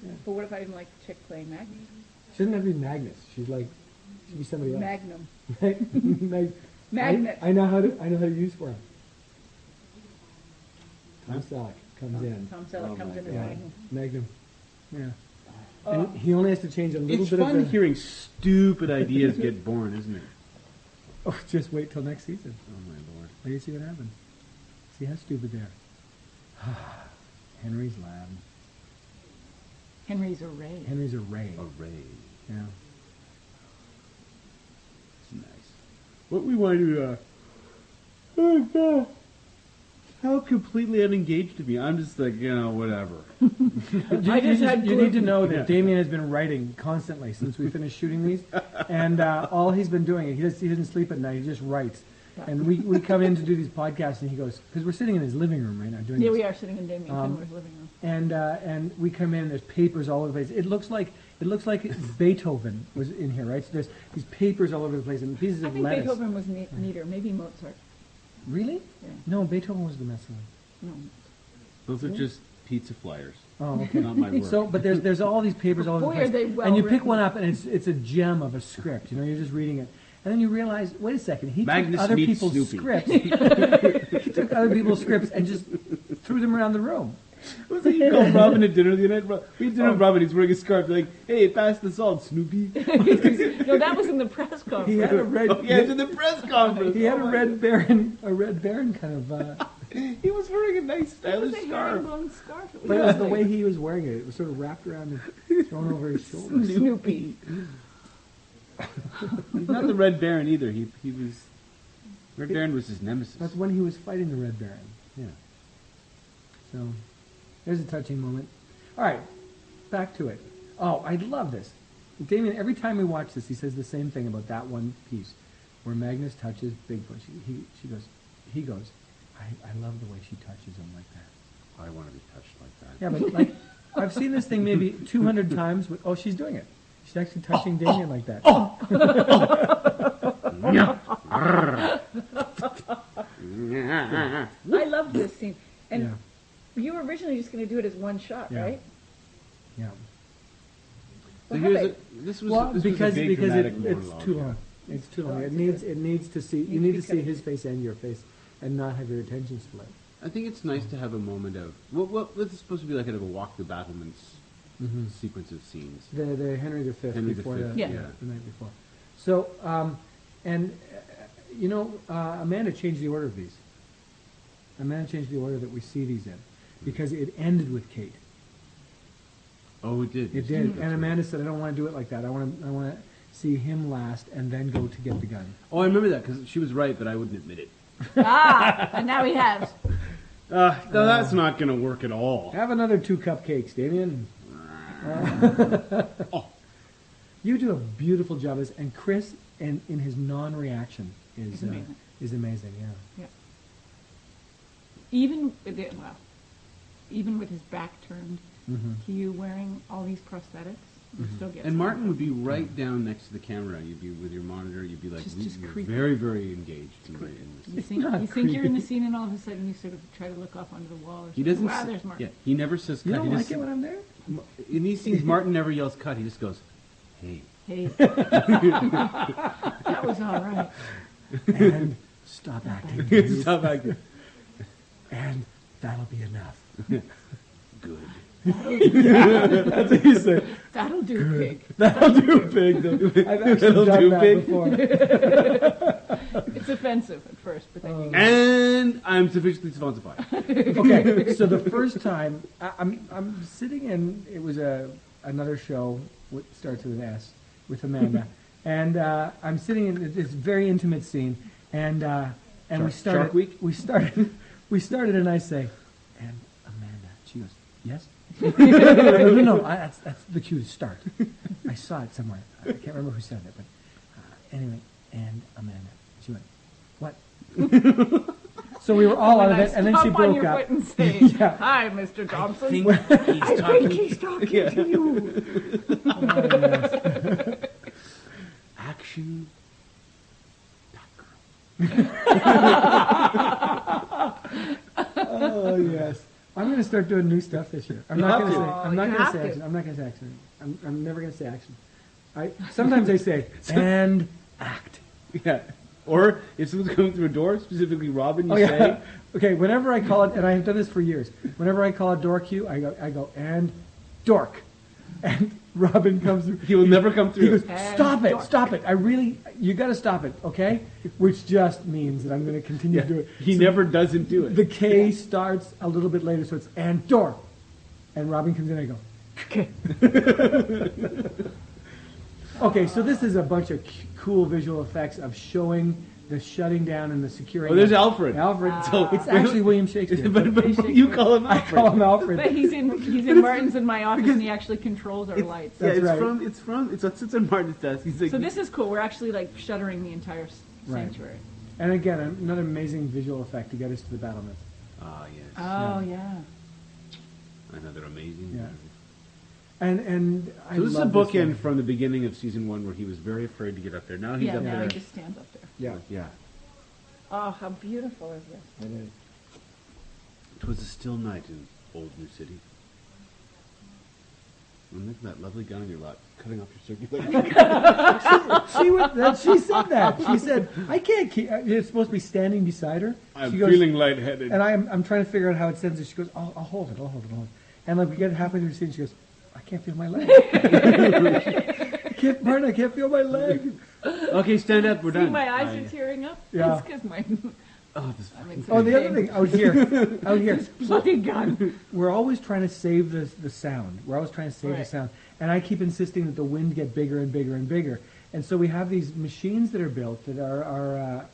[SPEAKER 1] Yeah.
[SPEAKER 2] But what if I didn't like the chick playing Magnus?
[SPEAKER 1] She doesn't have to be Magnus. She's like, she'd be somebody else.
[SPEAKER 2] Magnum.
[SPEAKER 1] Magnet.
[SPEAKER 2] Magnet.
[SPEAKER 1] I know how to use for him. Tom Selleck. comes in.
[SPEAKER 2] Tom Selleck comes in as
[SPEAKER 1] Yeah,
[SPEAKER 2] Magnum.
[SPEAKER 1] Magnum. Yeah. And he only has to change a little
[SPEAKER 3] It's
[SPEAKER 1] bit
[SPEAKER 3] fun
[SPEAKER 1] of the...
[SPEAKER 3] hearing stupid ideas get born, isn't it?
[SPEAKER 1] Oh, just wait till next season.
[SPEAKER 3] Oh my lord.
[SPEAKER 1] Wait till you see what happens. See how stupid they are. Henry's lab.
[SPEAKER 2] Henry's array.
[SPEAKER 1] Henry's array.
[SPEAKER 3] Array.
[SPEAKER 1] Yeah.
[SPEAKER 3] It's nice. What we want to oh god. How completely unengaged to me. I'm just like, whatever.
[SPEAKER 1] You
[SPEAKER 2] just had
[SPEAKER 1] need to know that
[SPEAKER 3] Yeah.
[SPEAKER 1] Damian has been writing constantly since we finished shooting these, and all he's been doing, he doesn't sleep at night. He just writes, and we come in to do these podcasts, and he goes, because we're sitting in his living room right now doing.
[SPEAKER 2] Yeah,
[SPEAKER 1] this.
[SPEAKER 2] we are sitting in Damian Kindler's living room.
[SPEAKER 1] And we come in, and there's papers all over the place. It looks like Beethoven was in here, right? So there's these papers all over the place and pieces
[SPEAKER 2] I
[SPEAKER 1] of
[SPEAKER 2] think
[SPEAKER 1] lettuce.
[SPEAKER 2] Beethoven was neater. Maybe Mozart.
[SPEAKER 1] Really?
[SPEAKER 2] Yeah.
[SPEAKER 1] No, Beethoven was the messy one.
[SPEAKER 2] No.
[SPEAKER 3] Those are just pizza flyers.
[SPEAKER 1] Oh, okay.
[SPEAKER 3] Not my work.
[SPEAKER 1] So, but there's all these papers all over
[SPEAKER 2] Boy,
[SPEAKER 1] the place,
[SPEAKER 2] are they well
[SPEAKER 1] and you pick
[SPEAKER 2] written.
[SPEAKER 1] one up, and it's a gem of a script. You're just reading it, and then you realize, wait a second, he
[SPEAKER 3] Magnus
[SPEAKER 1] took other
[SPEAKER 3] meets
[SPEAKER 1] people's
[SPEAKER 3] Snoopy.
[SPEAKER 1] scripts. He took other people's scripts and just threw them around the room.
[SPEAKER 3] Was it you called Robin at dinner the other night? We had dinner with Robin. He's wearing a scarf. Like, hey, pass the salt, Snoopy.
[SPEAKER 2] No, that was in the press conference.
[SPEAKER 1] He had a red.
[SPEAKER 3] Oh, yeah, it's in the press conference.
[SPEAKER 1] He had a red baron kind of.
[SPEAKER 3] He was wearing a nice
[SPEAKER 2] It was
[SPEAKER 3] stylish
[SPEAKER 2] a
[SPEAKER 3] scarf.
[SPEAKER 2] herringbone scarf. It
[SPEAKER 1] But it was the
[SPEAKER 2] lovely.
[SPEAKER 1] way he was wearing it. It was sort of wrapped around and thrown over his shoulders.
[SPEAKER 2] Snoopy.
[SPEAKER 3] He's not the Red Baron either. He was. Red Baron was his nemesis.
[SPEAKER 1] That's when he was fighting the Red Baron.
[SPEAKER 3] Yeah.
[SPEAKER 1] So, there's a touching moment. All right, back to it. Oh, I love this. Damien, every time we watch this, he says the same thing about that one piece where Magnus touches Bigfoot. He goes, I love the way she touches him like that.
[SPEAKER 3] I want to be touched like that.
[SPEAKER 1] Yeah, but like, I've seen this thing maybe 200 times. Oh, she's doing it. She's actually touching Damien like that.
[SPEAKER 2] I loved this scene. And
[SPEAKER 1] Yeah.
[SPEAKER 2] you were originally just going to do it as one shot,
[SPEAKER 1] Yeah.
[SPEAKER 2] right?
[SPEAKER 1] Yeah.
[SPEAKER 3] So
[SPEAKER 2] Well,
[SPEAKER 3] here's
[SPEAKER 2] how
[SPEAKER 3] a,
[SPEAKER 2] big?
[SPEAKER 3] this was
[SPEAKER 1] Well,
[SPEAKER 3] this
[SPEAKER 1] because
[SPEAKER 3] was a big
[SPEAKER 1] it's
[SPEAKER 3] dramatic
[SPEAKER 1] too
[SPEAKER 3] monologue,
[SPEAKER 1] long. It's too long.
[SPEAKER 2] Oh,
[SPEAKER 1] It
[SPEAKER 2] it's
[SPEAKER 1] needs to see. You
[SPEAKER 2] Needs
[SPEAKER 1] need
[SPEAKER 2] to
[SPEAKER 1] to
[SPEAKER 2] be
[SPEAKER 1] see
[SPEAKER 2] cut.
[SPEAKER 1] his face and your face, and not have your attention split.
[SPEAKER 3] I think it's nice to have a moment of what is supposed to be like kind of a walk the battlements sequence of scenes.
[SPEAKER 1] The Henry V
[SPEAKER 3] Henry
[SPEAKER 1] before
[SPEAKER 3] V,
[SPEAKER 1] the,
[SPEAKER 2] Yeah.
[SPEAKER 1] the night before. So, Amanda changed the order of these. Amanda changed the order that we see these in, because it ended with Kate.
[SPEAKER 3] Oh, it did.
[SPEAKER 1] It did, and Amanda said, "I don't want to do it like that. I want to see him last, and then go to get the gun."
[SPEAKER 3] Oh, I remember that because she was right, but I wouldn't admit it.
[SPEAKER 2] And now he has.
[SPEAKER 3] No, that's not going to work at all.
[SPEAKER 1] Have another 2 cupcakes, Damien. You do a beautiful job, and Chris, in his non-reaction, is
[SPEAKER 2] amazing.
[SPEAKER 1] Is amazing. Yeah.
[SPEAKER 2] Yeah. Even with his back turned to you wearing all these prosthetics, you still get.
[SPEAKER 3] And Martin would be right down next to the camera. You'd be with your monitor. You'd be like,
[SPEAKER 2] Just
[SPEAKER 3] you're
[SPEAKER 2] creepy.
[SPEAKER 3] very, very engaged in this.
[SPEAKER 2] You think you're in the scene, and all of a sudden you sort of try to look off onto the wall. Or
[SPEAKER 3] He
[SPEAKER 2] something.
[SPEAKER 3] doesn't.
[SPEAKER 2] Wow, there's Martin.
[SPEAKER 3] Yeah, he never says cut.
[SPEAKER 1] You don't
[SPEAKER 3] He
[SPEAKER 1] like
[SPEAKER 3] just,
[SPEAKER 1] it when I'm there?
[SPEAKER 3] in these scenes, Martin never yells cut. He just goes, "Hey."
[SPEAKER 2] Hey, that was all right.
[SPEAKER 1] And stop acting, please.
[SPEAKER 3] Stop acting.
[SPEAKER 1] And that'll be enough.
[SPEAKER 3] Good.
[SPEAKER 1] That's what you say.
[SPEAKER 2] That'll do, pig.
[SPEAKER 1] That'll do big. I've actually done that
[SPEAKER 3] big.
[SPEAKER 1] before.
[SPEAKER 2] It's offensive at first, but then you.
[SPEAKER 3] And I'm sufficiently sponsified.
[SPEAKER 1] Okay, so the first time I'm sitting in, it was another show which starts with an S with Amanda, and I'm sitting in this very intimate scene, and we started.
[SPEAKER 3] Shark Week?
[SPEAKER 1] We started, and I say, and Amanda. She goes, yes. No, that's the cue to start. I saw it somewhere. I can't remember who said it, but anyway, and Amanda. She went, what? So we were all out of it, and then she
[SPEAKER 2] on
[SPEAKER 1] broke
[SPEAKER 2] your
[SPEAKER 1] up.
[SPEAKER 2] foot and say,
[SPEAKER 1] Yeah.
[SPEAKER 2] "Hi, Mr. Thompson.
[SPEAKER 3] I
[SPEAKER 2] think he's talking to you."
[SPEAKER 1] Oh, yes.
[SPEAKER 3] Action.
[SPEAKER 1] Oh yes. I'm going to start doing new stuff this year. I'm not going to say. I'm not
[SPEAKER 2] You
[SPEAKER 1] going to
[SPEAKER 2] have
[SPEAKER 1] say
[SPEAKER 2] to.
[SPEAKER 1] action. I'm not going to say action. I'm never going to say action. Sometimes I say and act.
[SPEAKER 3] Yeah. Or if someone's coming through a door, specifically Robin, you
[SPEAKER 1] Oh,
[SPEAKER 3] say,
[SPEAKER 1] yeah. Okay, whenever I call it, and I've done this for years, whenever I call a door cue, I go, and dork. And Robin comes through.
[SPEAKER 3] he will never come
[SPEAKER 1] He
[SPEAKER 3] through.
[SPEAKER 1] goes, stop it. You got to stop it, okay? Which just means that I'm going to continue to do it.
[SPEAKER 3] He
[SPEAKER 1] So
[SPEAKER 3] never doesn't do it.
[SPEAKER 1] the K starts a little bit later, so it's and door. And Robin comes in and I go,
[SPEAKER 2] Okay.
[SPEAKER 1] okay, so this is a bunch of cool visual effects of showing the shutting down and the securing.
[SPEAKER 3] Oh, there's
[SPEAKER 1] of-
[SPEAKER 3] Alfred.
[SPEAKER 1] Alfred.
[SPEAKER 3] So-
[SPEAKER 1] It's actually William Shakespeare.
[SPEAKER 3] but you call him
[SPEAKER 1] I
[SPEAKER 3] Alfred.
[SPEAKER 1] call him Alfred.
[SPEAKER 2] But he's in Martin's in my office, and he actually controls our lights.
[SPEAKER 3] Yeah,
[SPEAKER 1] That's right.
[SPEAKER 3] it sits on Martin's desk. He's like,
[SPEAKER 2] So this is cool. We're actually like shuttering the entire
[SPEAKER 1] Right.
[SPEAKER 2] sanctuary.
[SPEAKER 1] And again, another amazing visual effect to get us to the battlements.
[SPEAKER 3] ah, yes.
[SPEAKER 2] Oh yeah.
[SPEAKER 3] Another amazing.
[SPEAKER 1] Yeah. And I
[SPEAKER 3] So this is a
[SPEAKER 1] love this
[SPEAKER 3] bookend
[SPEAKER 1] one.
[SPEAKER 3] from the beginning of season 1 where he was very afraid to get up there. Now he's
[SPEAKER 2] Yeah.
[SPEAKER 3] up
[SPEAKER 2] Now
[SPEAKER 3] there.
[SPEAKER 2] he just stands up there.
[SPEAKER 1] Yeah,
[SPEAKER 3] Yeah.
[SPEAKER 2] Oh, how beautiful is this?
[SPEAKER 1] it is.
[SPEAKER 3] 'Twas a still night in old New City. And look at that lovely gun on your lap, cutting off your circular.
[SPEAKER 1] She said that. She said, I can't keep, it's supposed to be standing beside her.
[SPEAKER 3] I'm
[SPEAKER 1] She goes,
[SPEAKER 3] feeling lightheaded.
[SPEAKER 1] and I'm trying to figure out how it sends it. She goes, I'll hold it. And like we get halfway through the scene, she goes, I can't feel my leg. I can't feel my leg.
[SPEAKER 3] Okay, stand up. We're
[SPEAKER 2] See,
[SPEAKER 3] done.
[SPEAKER 2] my eyes are tearing up.
[SPEAKER 1] Yeah.
[SPEAKER 2] It's because my
[SPEAKER 3] Oh, this
[SPEAKER 2] I'm
[SPEAKER 3] fucking
[SPEAKER 2] in
[SPEAKER 1] Oh, the other
[SPEAKER 2] pain.
[SPEAKER 1] thing, out here,
[SPEAKER 2] fucking gun.
[SPEAKER 1] we're always trying to save the sound. We're always trying to save the
[SPEAKER 2] Right.
[SPEAKER 1] sound. And I keep insisting that the wind get bigger and bigger and bigger. And so we have these machines that are built that our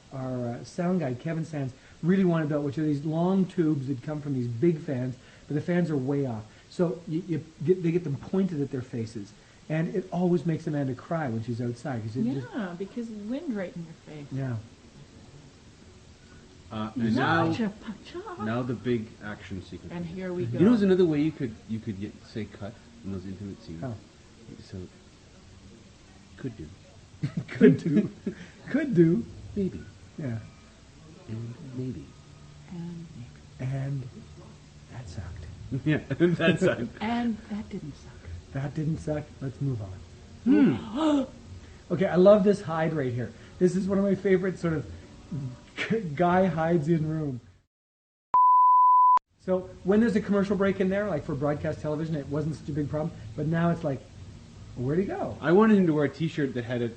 [SPEAKER 1] sound guy, Kevin Sands, really wanted built, which are these long tubes that come from these big fans, but the fans are way off. So they get them pointed at their faces. And it always makes Amanda cry when she's outside. Cause it just,
[SPEAKER 2] Yeah, because wind right in your face.
[SPEAKER 1] yeah.
[SPEAKER 3] and now,
[SPEAKER 2] Pacha, pacha.
[SPEAKER 3] now the big action sequence.
[SPEAKER 2] And here we go.
[SPEAKER 3] You know, there's another way you could say cut in those intimate scenes.
[SPEAKER 1] Oh.
[SPEAKER 3] So could do,
[SPEAKER 1] Could do. Could do.
[SPEAKER 3] maybe,
[SPEAKER 1] Yeah.
[SPEAKER 3] and maybe.
[SPEAKER 2] And,
[SPEAKER 1] And that sucked.
[SPEAKER 3] Yeah, that's
[SPEAKER 2] and that didn't suck.
[SPEAKER 1] That didn't suck. Let's move on. Okay, I love this hide right here. This is one of my favorite sort of guy hides in room. So when there's a commercial break in there, like for broadcast television, it wasn't such a big problem. But now it's like, where'd he go?
[SPEAKER 3] I wanted him to wear a T-shirt that had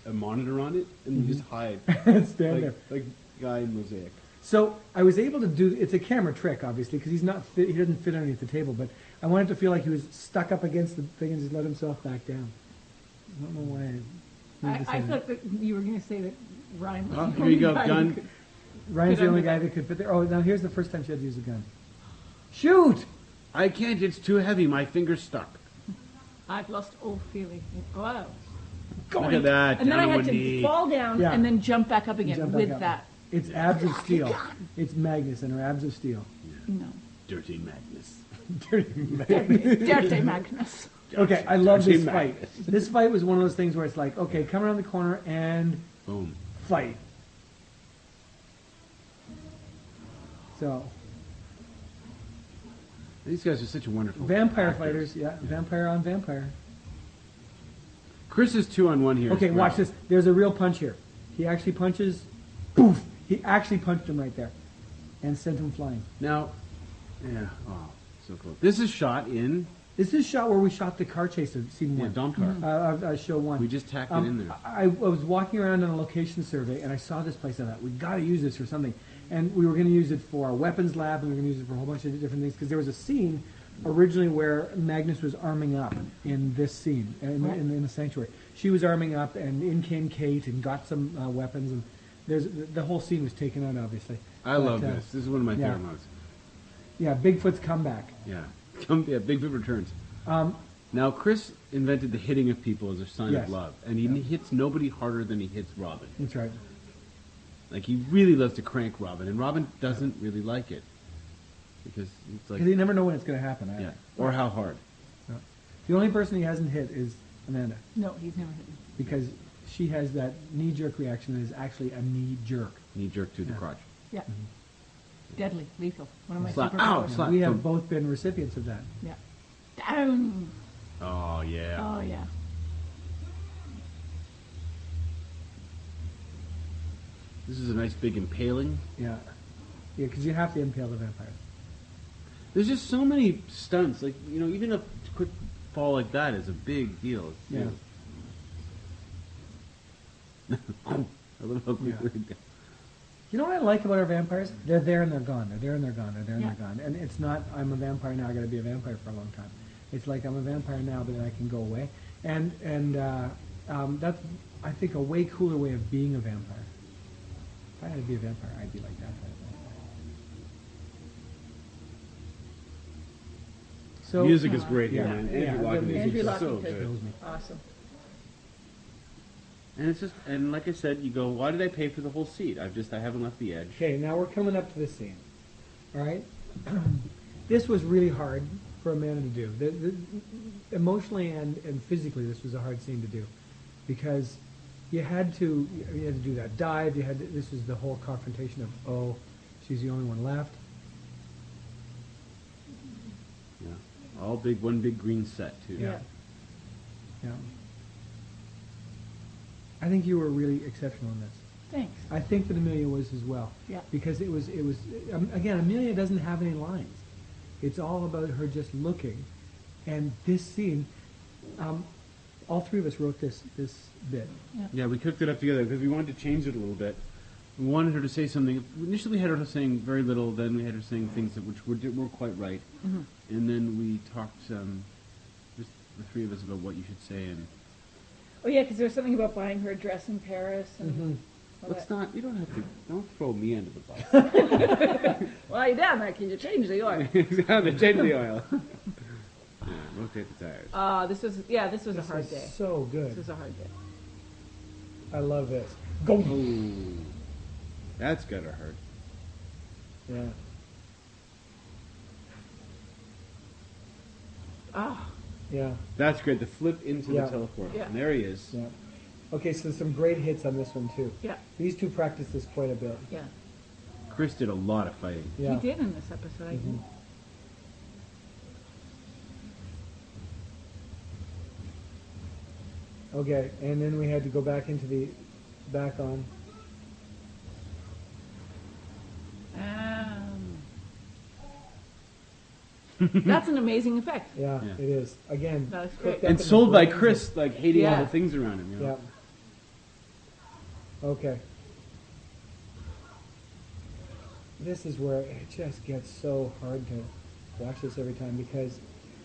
[SPEAKER 3] a monitor on it and just hide,
[SPEAKER 1] Stand there.
[SPEAKER 3] like guy in Mosaic.
[SPEAKER 1] So I was able to do. It's a camera trick, obviously, because he's not. He doesn't fit underneath the table. But I wanted to feel like he was stuck up against the thing and just let himself back down. I don't know why.
[SPEAKER 2] I thought that you were going to say that Ryan was
[SPEAKER 3] Oh,
[SPEAKER 2] the
[SPEAKER 3] here you
[SPEAKER 2] only
[SPEAKER 3] go,
[SPEAKER 2] guy
[SPEAKER 3] gun.
[SPEAKER 2] who could-
[SPEAKER 1] Ryan's
[SPEAKER 2] Fit
[SPEAKER 1] the only
[SPEAKER 2] under
[SPEAKER 1] guy that could fit there. Oh, now here's the first time she had to use a gun. Shoot!
[SPEAKER 3] I can't. It's too heavy. My finger's stuck.
[SPEAKER 2] I've lost all feeling. Wow.
[SPEAKER 3] Look at that.
[SPEAKER 2] And then
[SPEAKER 3] down
[SPEAKER 2] I
[SPEAKER 3] on
[SPEAKER 2] had
[SPEAKER 3] one
[SPEAKER 2] to
[SPEAKER 3] knee.
[SPEAKER 2] fall down
[SPEAKER 1] Yeah.
[SPEAKER 2] and then jump back up again
[SPEAKER 1] Jump back
[SPEAKER 2] with
[SPEAKER 1] up.
[SPEAKER 2] that.
[SPEAKER 1] It's abs of steel. It's Magnus and her abs of steel.
[SPEAKER 2] No.
[SPEAKER 3] Dirty madness.
[SPEAKER 2] Dirty Magnus.
[SPEAKER 1] Okay, I love
[SPEAKER 3] Dirty
[SPEAKER 1] this fight.
[SPEAKER 3] Magnus.
[SPEAKER 1] This fight was one of those things where it's like, okay, come around the corner and
[SPEAKER 3] Boom.
[SPEAKER 1] fight. So,
[SPEAKER 3] These guys are such a wonderful
[SPEAKER 1] vampire
[SPEAKER 3] actors.
[SPEAKER 1] fighters, yeah, vampire on vampire.
[SPEAKER 3] Chris is 2-on-1 here.
[SPEAKER 1] Okay,
[SPEAKER 3] as well.
[SPEAKER 1] watch this. There's a real punch here. He actually punches, poof! He actually punched him right there and sent him flying.
[SPEAKER 3] Now, yeah. Oh, so cool. This is shot in
[SPEAKER 1] This is shot where we shot the car chase of scene one.
[SPEAKER 3] Domtar.
[SPEAKER 1] Show one.
[SPEAKER 3] We just tacked it in there.
[SPEAKER 1] I was walking around on a location survey and I saw this place. I thought, we got to use this for something. And we were going to use it for our weapons lab and we were going to use it for a whole bunch of different things because there was a scene originally where Magnus was arming up in this scene, in the sanctuary. She was arming up and in came Kate and got some weapons and the whole scene was taken out, obviously.
[SPEAKER 3] I love this. This is one of my
[SPEAKER 1] yeah.
[SPEAKER 3] favorite moments.
[SPEAKER 1] Yeah, Bigfoot's comeback.
[SPEAKER 3] Yeah. Bigfoot returns.
[SPEAKER 1] Um,
[SPEAKER 3] Now, Chris invented the hitting of people as a sign
[SPEAKER 1] Yes.
[SPEAKER 3] of love. And he hits nobody harder than he hits Robin.
[SPEAKER 1] that's right.
[SPEAKER 3] Like, he really loves to crank Robin. And Robin doesn't really like it. Because it's like,
[SPEAKER 1] Because you never know when it's going to happen.
[SPEAKER 3] yeah. Or how hard.
[SPEAKER 1] The only person he hasn't hit is Amanda
[SPEAKER 2] No, he's never hit me.
[SPEAKER 1] because she has that knee-jerk reaction that is actually a knee jerk.
[SPEAKER 3] Knee jerk to the crotch.
[SPEAKER 2] Yeah. Deadly, lethal. One of my
[SPEAKER 3] Slap.
[SPEAKER 2] superpowers.
[SPEAKER 3] Ow, slap.
[SPEAKER 1] We have
[SPEAKER 3] Boom.
[SPEAKER 1] both been recipients of that.
[SPEAKER 2] Yeah. Down.
[SPEAKER 3] Oh, yeah.
[SPEAKER 2] Oh yeah.
[SPEAKER 3] This is a nice big impaling.
[SPEAKER 1] Yeah, because you have to impale the vampires.
[SPEAKER 3] There's just so many stunts. Like, even a quick fall like that is a big deal.
[SPEAKER 1] Yeah.
[SPEAKER 3] I love how quickly.
[SPEAKER 1] Yeah. You know what I like about our vampires? They're there and they're gone. They're there and they're gone. They're there and
[SPEAKER 2] Yeah.
[SPEAKER 1] they're gone. And it's not, I'm a vampire now, I got to be a vampire for a long time. It's like, I'm a vampire now, but then I can go away. And that's, I think, a way cooler way of being a vampire. If I had to be a vampire, I'd be like that kind of vampire. So,
[SPEAKER 3] Music is great here,
[SPEAKER 1] yeah,
[SPEAKER 3] man.
[SPEAKER 1] yeah,
[SPEAKER 3] Andrew Lockington
[SPEAKER 1] the
[SPEAKER 3] is
[SPEAKER 2] Andrew
[SPEAKER 3] just so
[SPEAKER 2] Lockington.
[SPEAKER 3] good.
[SPEAKER 1] kills me.
[SPEAKER 2] Awesome.
[SPEAKER 3] And it's just, and like I said, you go, why did I pay for the whole seat? I haven't left the edge.
[SPEAKER 1] Okay, now we're coming up to this scene. All right? This was really hard for Amanda to do. Emotionally and physically, this was a hard scene to do. Because you had to do that dive. This was the whole confrontation of, oh, she's the only one left.
[SPEAKER 3] Yeah. All one big green set, too.
[SPEAKER 1] Yeah. Yeah. I think you were really exceptional in this.
[SPEAKER 2] Thanks.
[SPEAKER 1] I think that Amelia was as well.
[SPEAKER 2] Yeah.
[SPEAKER 1] Because it was again, Amelia doesn't have any lines. It's all about her just looking. And this scene, all three of us wrote this bit.
[SPEAKER 3] Yeah, we cooked it up together because we wanted to change it a little bit. We wanted her to say something. Initially, we had her saying very little. Then we had her saying things which were quite right.
[SPEAKER 2] Mm-hmm.
[SPEAKER 3] And then we talked, just the three of us, about what you should say. And
[SPEAKER 2] Oh yeah, because there was something about buying her a dress in Paris. And all
[SPEAKER 3] let's
[SPEAKER 2] that.
[SPEAKER 3] not. You don't have to. Don't throw me under the bus.
[SPEAKER 2] Well, you're down there. Can you change the oil?
[SPEAKER 3] Exactly. Change the oil. Yeah, rotate the tires.
[SPEAKER 2] This was a hard day.
[SPEAKER 1] So good.
[SPEAKER 2] This was a hard day.
[SPEAKER 1] I love this. Go.
[SPEAKER 3] Oh, that's gotta hurt.
[SPEAKER 1] Yeah.
[SPEAKER 2] Ah,
[SPEAKER 1] Yeah.
[SPEAKER 3] That's great. The flip into
[SPEAKER 1] Yeah.
[SPEAKER 3] the teleport.
[SPEAKER 2] Yeah.
[SPEAKER 3] And there he is.
[SPEAKER 1] Yeah. Okay, so some great hits on this one too.
[SPEAKER 2] yeah,
[SPEAKER 1] These two practiced this quite a bit.
[SPEAKER 2] yeah.
[SPEAKER 3] Chris did a lot of fighting.
[SPEAKER 1] Yeah.
[SPEAKER 2] He did in this episode. I think.
[SPEAKER 1] Okay, and then we had to go back into the back on.
[SPEAKER 2] That's an amazing effect.
[SPEAKER 1] Yeah,
[SPEAKER 3] Yeah.
[SPEAKER 1] it is. Again,
[SPEAKER 2] That's
[SPEAKER 1] cooked
[SPEAKER 2] great.
[SPEAKER 1] up
[SPEAKER 3] And
[SPEAKER 1] in the
[SPEAKER 3] sold by
[SPEAKER 1] brains of-
[SPEAKER 3] Chris, like hating all
[SPEAKER 2] Yeah.
[SPEAKER 3] the things around him.
[SPEAKER 1] Yeah. Okay. This is where it just gets so hard to watch this every time because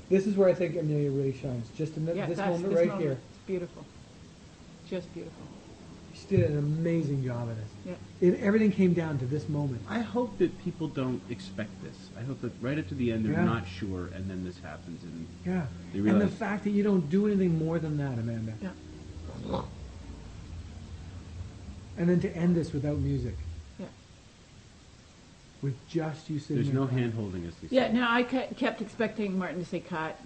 [SPEAKER 1] this is where I think Amelia really shines. Just in
[SPEAKER 2] Yeah,
[SPEAKER 1] this
[SPEAKER 2] that's
[SPEAKER 1] moment
[SPEAKER 2] this
[SPEAKER 1] right
[SPEAKER 2] moment.
[SPEAKER 1] here.
[SPEAKER 2] It's beautiful. Just beautiful.
[SPEAKER 1] She did an amazing job of this.
[SPEAKER 2] Yeah.
[SPEAKER 1] Everything came down to this moment.
[SPEAKER 3] I hope that people don't expect this. I hope that right up to the end they're
[SPEAKER 1] Yeah.
[SPEAKER 3] not sure, and then this happens, and
[SPEAKER 1] Yeah.
[SPEAKER 3] They
[SPEAKER 1] And the
[SPEAKER 3] realize-
[SPEAKER 1] fact that you don't do anything more than that, Amanda.
[SPEAKER 2] Yeah.
[SPEAKER 1] And then to end this without music.
[SPEAKER 2] Yeah.
[SPEAKER 1] With just you sitting
[SPEAKER 3] there's
[SPEAKER 1] there
[SPEAKER 3] no
[SPEAKER 1] quiet.
[SPEAKER 3] hand holding, as they say.
[SPEAKER 2] Yeah. No, I kept expecting Martin to say cut,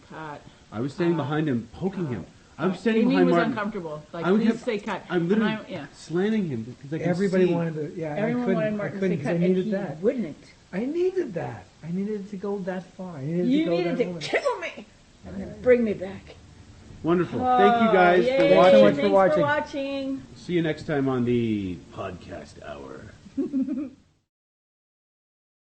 [SPEAKER 2] cut.
[SPEAKER 3] I was standing behind him, poking him. I was standing
[SPEAKER 2] Amy
[SPEAKER 3] behind
[SPEAKER 2] was
[SPEAKER 3] Martin.
[SPEAKER 2] uncomfortable. Like,
[SPEAKER 3] I would
[SPEAKER 2] please
[SPEAKER 3] have-
[SPEAKER 2] say cut.
[SPEAKER 3] I'm literally
[SPEAKER 2] And yeah.
[SPEAKER 3] slanting him because I could
[SPEAKER 1] Everybody
[SPEAKER 3] see.
[SPEAKER 1] wanted to, yeah.
[SPEAKER 2] Everyone
[SPEAKER 1] I couldn't,
[SPEAKER 2] wanted Martin
[SPEAKER 1] I
[SPEAKER 2] to say
[SPEAKER 1] couldn't 'cause
[SPEAKER 2] cut,
[SPEAKER 1] I
[SPEAKER 2] and
[SPEAKER 1] needed
[SPEAKER 2] he
[SPEAKER 1] that.
[SPEAKER 2] wouldn't.
[SPEAKER 1] I needed that. I needed it to go that far. I needed it
[SPEAKER 2] You
[SPEAKER 1] to go
[SPEAKER 2] needed
[SPEAKER 1] that
[SPEAKER 2] to
[SPEAKER 1] moment.
[SPEAKER 2] kill me and then bring me back.
[SPEAKER 3] Wonderful. Thank you guys
[SPEAKER 2] Yay.
[SPEAKER 3] for watching.
[SPEAKER 1] so much for
[SPEAKER 2] Thanks
[SPEAKER 1] watching.
[SPEAKER 2] for watching.
[SPEAKER 3] See you next time on the podcast hour.